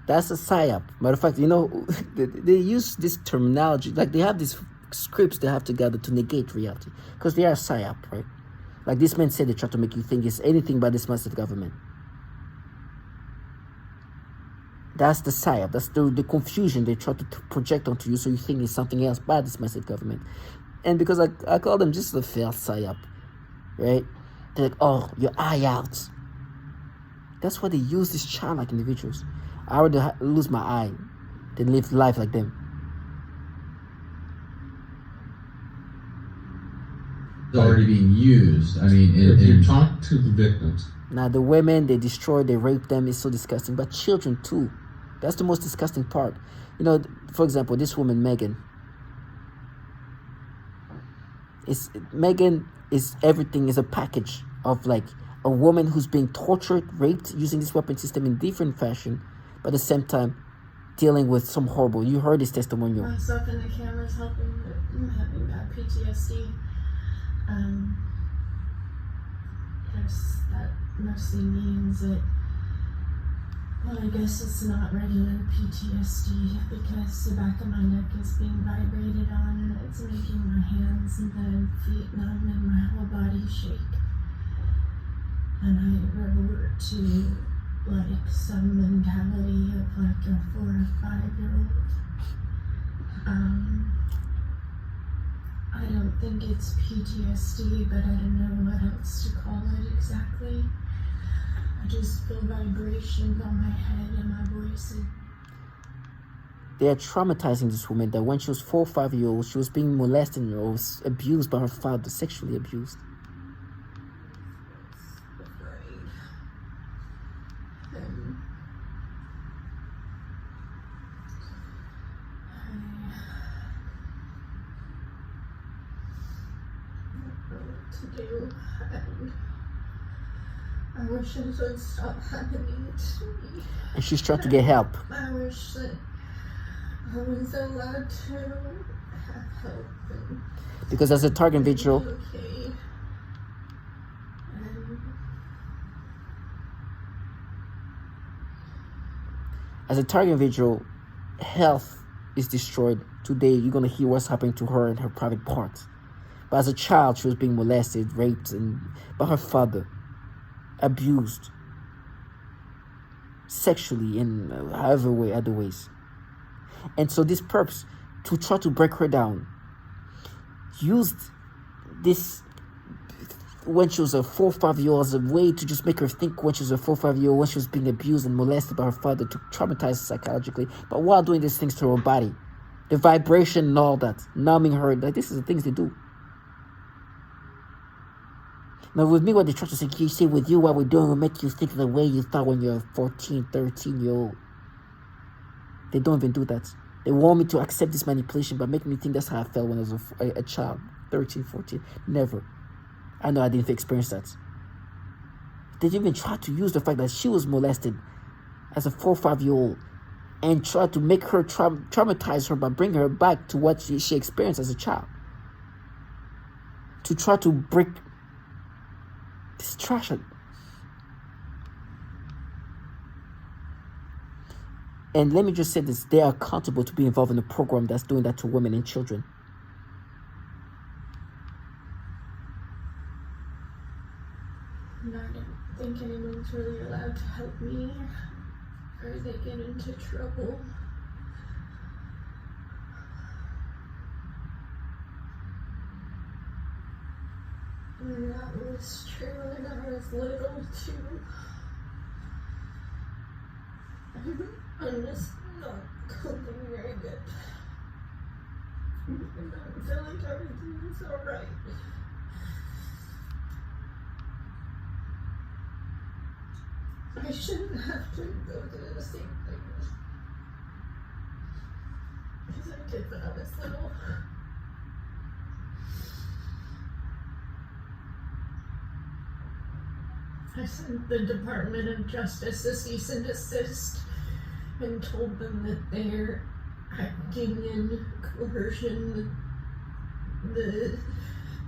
That's a psyop. Matter of fact, you know, they use this terminology, like they have these scripts they have to gather to negate reality, because they are psyop, right? Like this man said, they try to make you think it's anything but this massive government. That's the psyop. That's the confusion they try to project onto you, so you think it's something else but this massive government. And because I call them just a failed psyop, right? They're like, oh, your eye out. That's why they use these childlike individuals. I would lose my eye than live life like them. It's already being used. I mean, if you talk to the victims. Now, the women they destroy, they rape them, is so disgusting. But children too. That's the most disgusting part. You know, for example, this woman, Megan. Megan is everything, is a package of like a woman who's being tortured, raped, using this weapon system in different fashion, but at the same time dealing with some horrible. You heard his testimonial. Myself and the cameras helping with having that PTSD. That mostly means that, well, I guess it's not regular PTSD because the back of my neck is being vibrated on and it's making my hands and then feet numb and my whole body shake. And I revert to like some mentality of like a 4 or 5-year-old. I don't think it's PTSD, but I don't know what else to call it exactly. I just feel vibrations on my head and my voice. They are traumatizing this woman that when she was 4 or 5 years old, she was being molested or was abused by her father, sexually abused. To do, and I wish it would stop happening to me. And she's trying to get help. I wish that I was allowed to have help. Because as a target individual, okay. as a target individual, health is destroyed. Today, you're gonna hear what's happening to her in her private parts. But as a child, she was being molested, raped, and by her father, abused sexually in however way, other ways. And so these perps, to try to break her down, used this when she was a 4 or 5 year old as a way to just make her think when she was a 4 or 5 year old, when she was being abused and molested by her father, to traumatize her psychologically. But while doing these things to her body, the vibration and all that, numbing her, like this is the things they do. Now with me, what they try to say, you see, with you, what we're doing will make you think the way you thought when you're 14, 13-year-old. They don't even do that. They want me to accept this manipulation by making me think that's how I felt when I was a child, 13, 14. Never. I know I didn't experience that. They even try to use the fact that she was molested as a 4 or 5-year-old and try to make her traumatize her by bringing her back to what she experienced as a child. To try to break this trash. And let me just say this, they are accountable to be involved in a program that's doing that to women and children. And I don't think anyone's really allowed to help me, or they get into trouble. And that was true when I was little too. I'm just not coping very good. And I feel like everything is alright. I shouldn't have to go through the same thing as I did when I was little. I sent the Department of Justice a cease and desist and told them that they're acting in coercion with the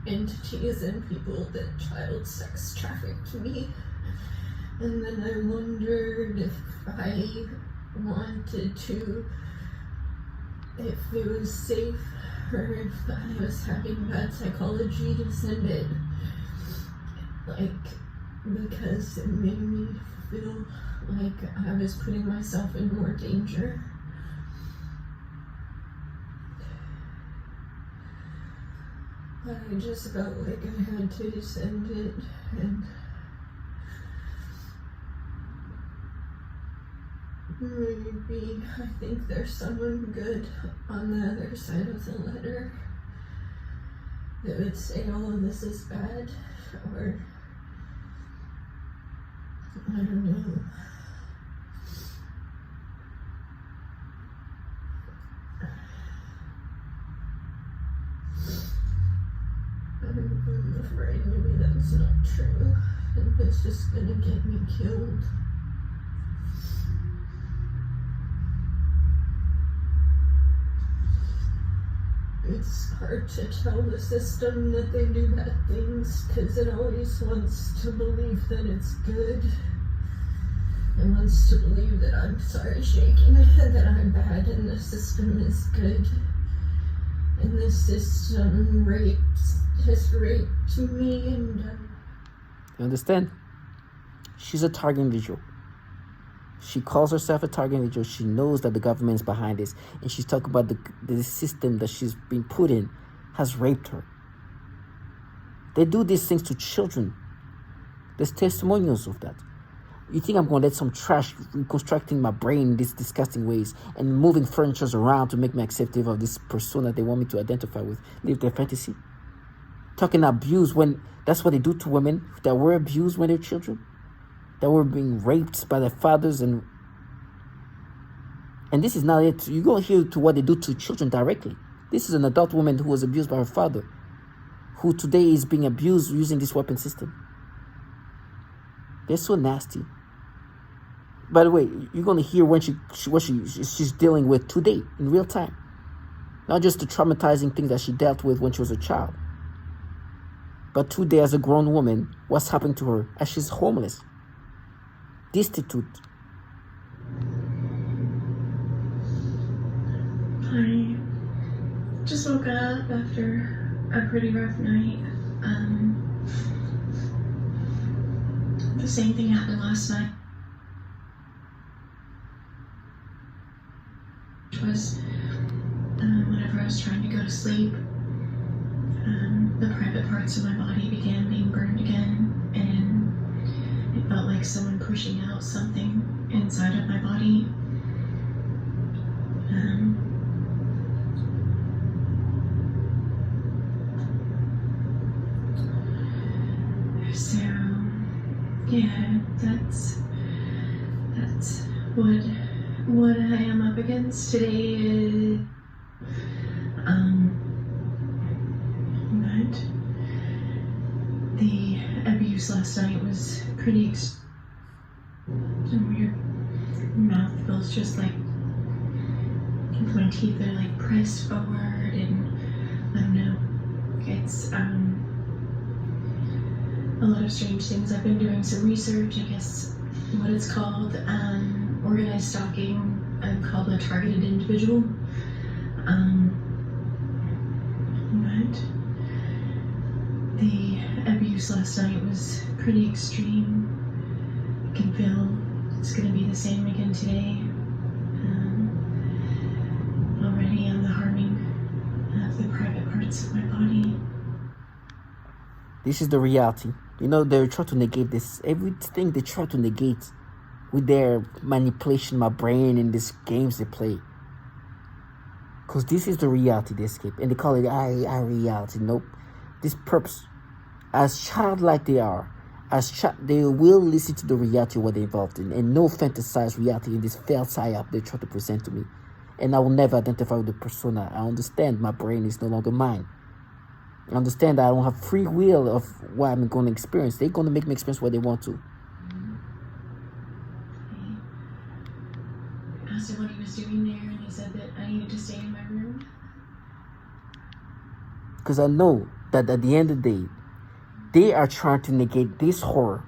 entities and people that child sex trafficked me. And then I wondered if I wanted to, if it was safe, or if I was having bad psychology to send it. Like, because it made me feel like I was putting myself in more danger. I just felt like I had to send it, and maybe I think there's someone good on the other side of the letter that would say all of this is bad, or I don't know. I'm afraid maybe that's not true, and it's just gonna get me killed. It's hard to tell the system that they do bad things, because it always wants to believe that it's good. It wants to believe that I'm shaking, that I'm bad, and the system is good. And the system has raped me, and you understand? She's a target individual. She calls herself a target individual. She knows that the government is behind this, and she's talking about the system that she's been put in has raped her. They do these things to children. There's testimonials of that. You think I'm going to let some trash reconstructing my brain in these disgusting ways and moving furnitures around to make me acceptive of this persona they want me to identify with, live their fantasy? Talking abuse when that's what they do to women that were abused when they're children, that were being raped by their fathers, and this is not it. You go here to what they do to children directly. This is an adult woman who was abused by her father, who today is being abused using this weapon system. They're so nasty. By the way, you're going to hear when what she's dealing with today in real time. Not just the traumatizing things that she dealt with when she was a child, but today as a grown woman, what's happened to her as she's homeless, destitute. I just woke up after a pretty rough night. The same thing happened last night. Which was whenever I was trying to go to sleep, the private parts of my body began being burned again, and it felt like someone pushing out something inside of my body. So yeah, that's what I am up against today. But the abuse last night was pretty weird. Mouth feels just like my teeth are like pressed forward, and I don't know. It's a lot of strange things. I've been doing some research, I guess what it's called, organized stalking. I'm called a targeted individual. But the abuse last night was pretty extreme. I can feel it's going to be the same again today. Already on the harming of the private parts of my body. This is the reality. You know, they try to negate this. Everything they try to negate with their manipulation of my brain in these games they play. Because this is the reality they escape. And they call it our reality. Nope. These perps, as childlike they are, they will listen to the reality of what they're involved in. And no fantasized reality in this failed psyop they try to present to me. And I will never identify with the persona. I understand my brain is no longer mine. I understand that I don't have free will of what I'm going to experience. They're going to make me experience what they want to. I asked him what he was doing there, and he said that I needed to stay in my room. because I know that at the end of the day, they are trying to negate this horror.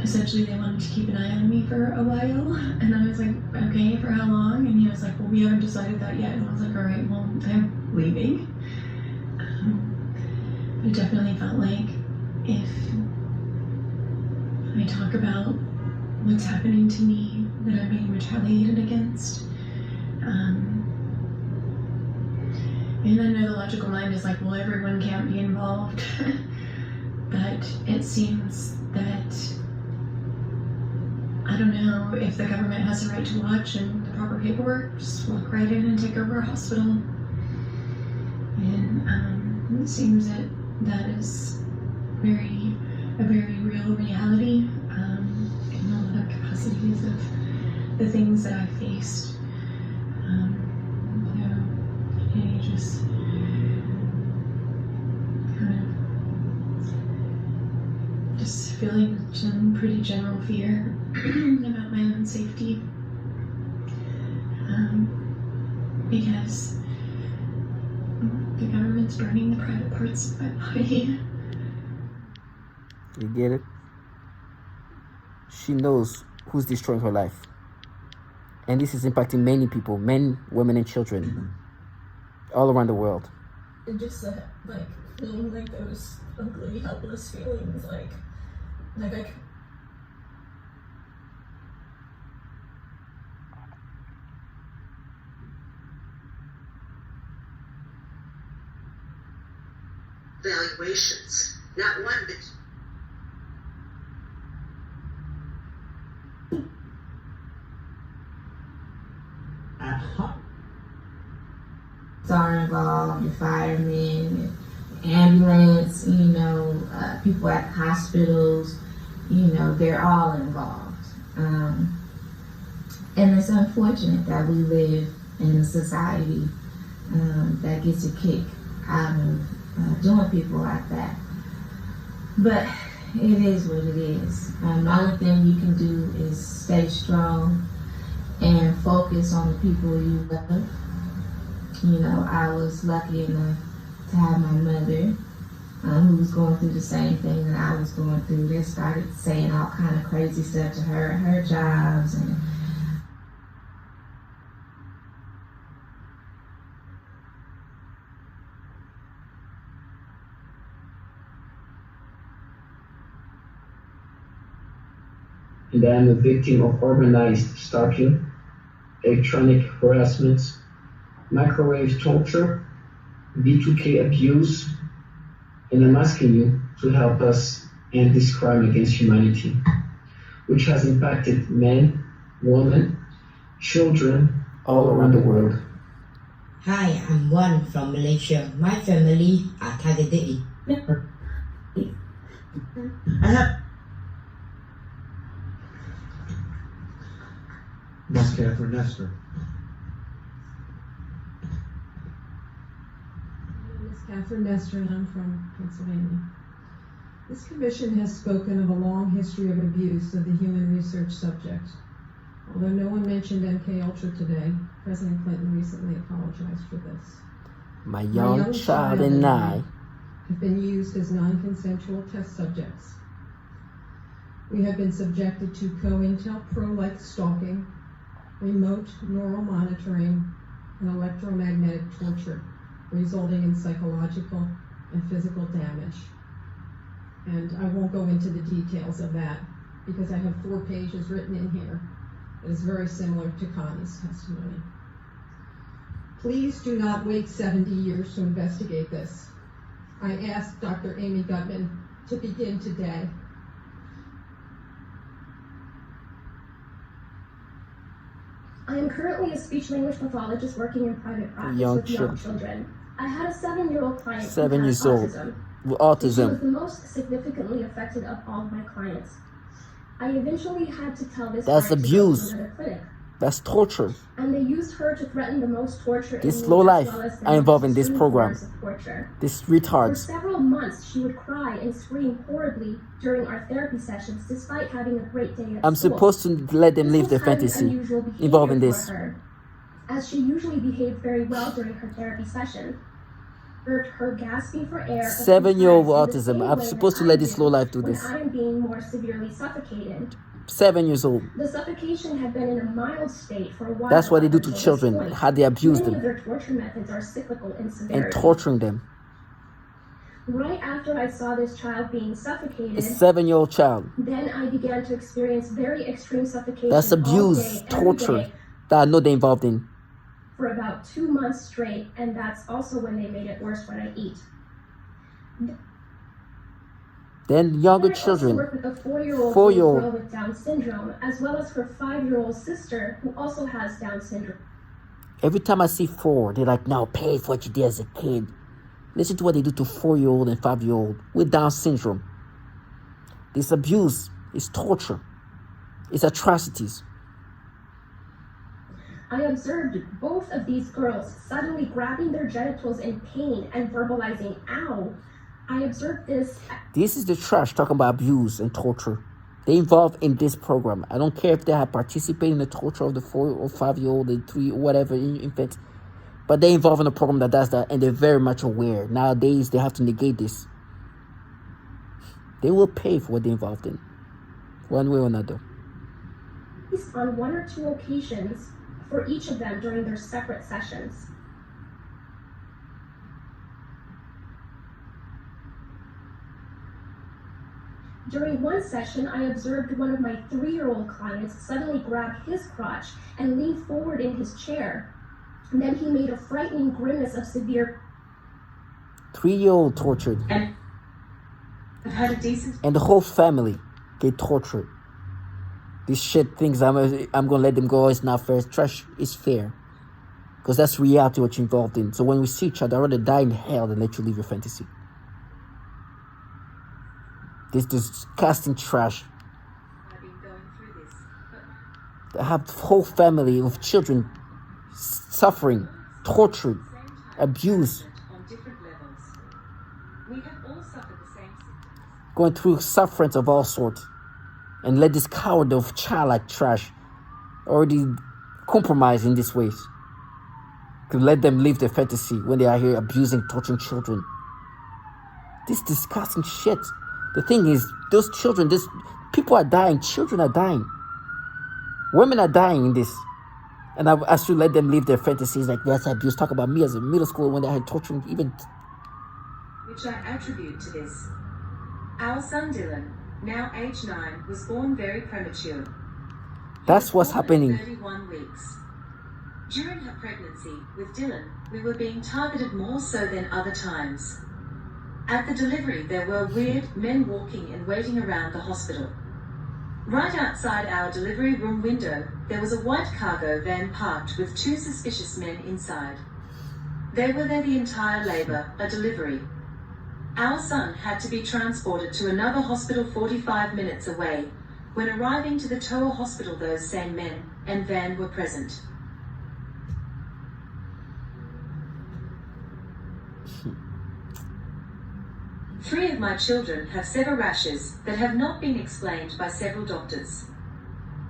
Essentially, they wanted to keep an eye on me for a while, and I was like, okay, for how long? And he was like, well, we haven't decided that yet. And I was like, all right, well, I'm leaving. But it definitely felt like if I talk about what's happening to me, that I'm being retaliated against. And I know the logical mind is like, well, everyone can't be involved. But it seems that, I don't know, if the government has the right to watch and the proper paperwork, just walk right in and take over a hospital. And it seems that that is a very real reality in a lot of capacities of the things that I faced. Just kind of just feeling some pretty general fear about my own safety, because the government's burning the private parts of my body. You get it? She knows who's destroying her life. And this is impacting many people, men, women, and children all around the world. And just like feeling like those ugly, helpless feelings, like I valuations, not one bit. Are involved, the firemen, ambulance, people at hospitals, they're all involved. And it's unfortunate that we live in a society that gets a kick out of doing people like that. But it is what it is. The only thing you can do is stay strong and focus on the people you love. I was lucky enough to have my mother, who was going through the same thing that I was going through. They started saying all kind of crazy stuff to her at her jobs, and and I am a victim of organized stalking, electronic harassment, microwave torture, B2K abuse, and I'm asking you to help us end this crime against humanity, which has impacted men, women, children all around the world. Hi, I'm Juan from Malaysia. My family are targeted. Miss Catherine Nestor. Catherine Nestor, and I'm from Pennsylvania. This commission has spoken of a long history of abuse of the human research subject. Although no one mentioned MKUltra today, President Clinton recently apologized for this. My young child and I have been used as non-consensual test subjects. We have been subjected to COINTELPRO-like stalking, remote neural monitoring, and electromagnetic torture, resulting in psychological and physical damage. And I won't go into the details of that because I have 4 pages written in here that is very similar to Connie's testimony. Please do not wait 70 years to investigate this. I asked Dr. Amy Gutman to begin today. I am currently a speech-language pathologist working in private practice with young children. I had a 7-year-old client 7 years old with autism. She was the most significantly affected of all of my clients. I eventually had to tell this That's client abuse. to go to another clinic. That's torture. And they used her to threaten the most torture This in low me, life as well as the are involved in most this extreme program. forms of torture. This For retards. several months, she would cry and scream horribly during our therapy sessions, despite having a great day at I'm school. supposed to let them This live was their highly fantasy unusual behavior involving for this. her, as she usually behaved very well during her therapy session. her gasping for air. 7-year-old with autism. I'm supposed to let this low life do this. When I am being more severely suffocated. 7 years old. The suffocation had been in a mild state for a while. That's what they do to children. How they abuse them. Many of their torture methods are cyclical in severity. And torturing them. Right after I saw this child being suffocated, a 7-year-old child, then I began to experience very extreme suffocation. That's abuse, torture that I know they're involved in. For about 2 months straight, and that's also when they made it worse when I eat. Then younger children, I work with a 4-year-old girl with Down syndrome, as well as her 5-year-old sister who also has Down syndrome. Every time I see 4, they're like, "Now pay for what you did as a kid." Listen to what they do to 4-year-old and 5-year-old with Down syndrome. This abuse is torture. It's atrocities. I observed both of these girls suddenly grabbing their genitals in pain and verbalizing, "Ow." I observed this. This is the trash talking about abuse and torture. They involved in this program. I don't care if they have participated in the torture of the 4 or 5-year-old, the 3, whatever infant, but they involved in a program that does that, and they're very much aware. Nowadays, they have to negate this. They will pay for what they're involved in, one way or another. On 1 or 2 occasions for each of them during their separate sessions. During one session, I observed one of my 3-year-old clients suddenly grab his crotch and lean forward in his chair. And then he made a frightening grimace of severe... 3-year-old tortured. And I've had a decent... And the whole family get tortured. These shit things, I'm gonna let them go. It's not fair. Trash is fair. Because that's reality what you're involved in. So when we see each other, I'd rather die in hell than let you live your fantasy. This disgusting trash. They have the whole family of children suffering, tortured, abused, going through sufferance of all sorts, and let this coward of child like trash already compromise in these ways to let them live their fantasy when they are here abusing, torturing children. This disgusting shit. The thing is, those children, people are dying, children are dying, women are dying in this. And I should let them live their fantasies like that's abuse. Talk about me as a middle schooler when they had torturing even. Which I attribute to this. Our son Dylan, now age 9, was born very premature. That's what's happening. 31 weeks. During her pregnancy with Dylan, we were being targeted more so than other times. At the delivery, there were weird men walking and waiting around the hospital. Right outside our delivery room window, there was a white cargo van parked with 2 suspicious men inside. They were there the entire labor, a delivery. Our son had to be transported to another hospital 45 minutes away. When arriving to the Toa hospital, those same men and van were present. Three of my children have severe rashes that have not been explained by several doctors.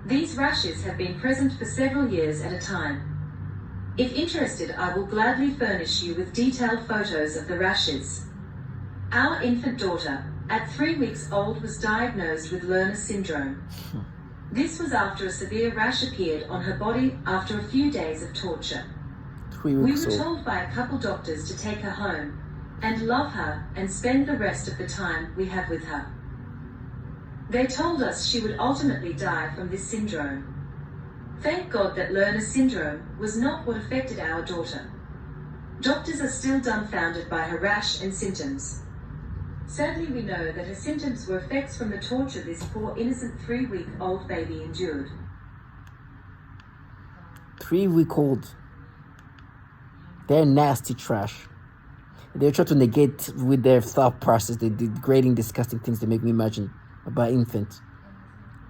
These rashes have been present for several years at a time. If interested, I will gladly furnish you with detailed photos of the rashes. Our infant daughter, at 3 weeks old, was diagnosed with Lerner syndrome. This was after a severe rash appeared on her body after a few days of torture. We were told by a couple doctors to take her home and love her and spend the rest of the time we have with her. They told us she would ultimately die from this syndrome. Thank God that Lerner syndrome was not what affected our daughter. Doctors are still dumbfounded by her rash and symptoms. Sadly, we know that her symptoms were effects from the torture this poor innocent 3-week-old baby endured. 3-week-old. They're nasty trash. They're trying to negate with their thought process the degrading, disgusting things they make me imagine about infants.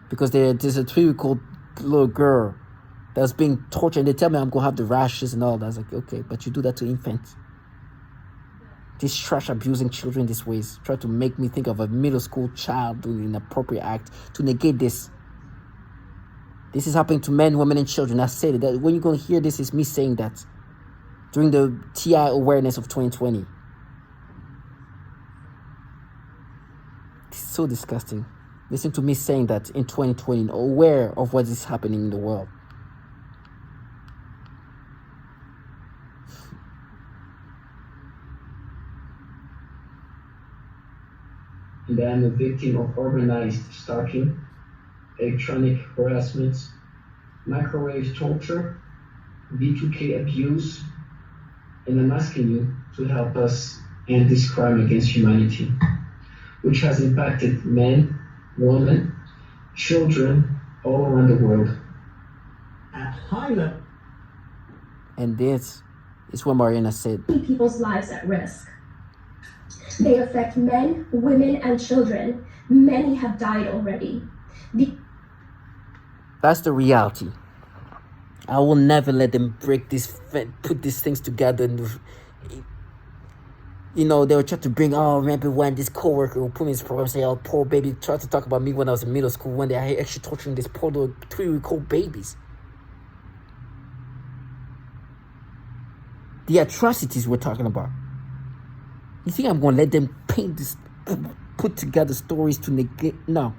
Because there's a 3-week-old little girl that's being tortured, and they tell me I'm going to have the rashes and all that. I was like, okay, but you do that to infants. This trash abusing children this ways. Try to make me think of a middle school child doing an inappropriate act to negate this. This is happening to men, women, and children. I said it. That when you're going to hear this, is me saying that. During the TI awareness of 2020. so disgusting. Listen to me saying that in 2020, aware of what is happening in the world. And I am a victim of organized stalking, electronic harassment, microwave torture, B2K abuse, and I'm asking you to help us end this crime against humanity, which has impacted men, women, children all around the world. At high level. And this is what Mariana said. People's lives at risk. They affect men, women, and children. Many have died already. That's the reality. I will never let them put these things together. You know, they were trying to bring, remember when this coworker who put me in this program say, oh, poor baby, tried to talk about me when I was in middle school, when they are actually torturing these poor little 3-week-old babies. The atrocities we're talking about. You think I'm going to let them paint this, put together stories to negate? No.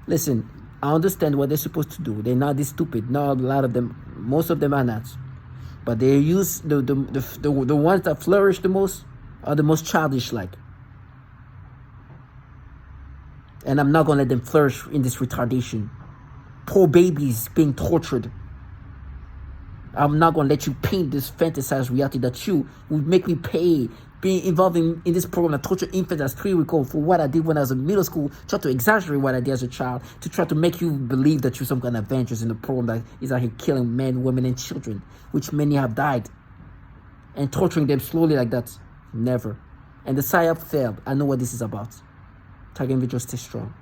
Listen, I understand what they're supposed to do. They're not this stupid. Not a lot of them. Most of them are not. But they use the ones that flourish the most are the most childish like. And I'm not going to let them flourish in this retardation. Poor babies being tortured. I'm not going to let you paint this fantasized reality that you would make me pay being involved in this program that torture infants as 3-week-old for what I did when I was in middle school, try to exaggerate what I did as a child, to try to make you believe that you're some kind of adventurous in the program that is out here killing men, women, and children, which many have died, and torturing them slowly like that. Never. And the PSYOP failed. I know what this is about. Target individuals, stay strong.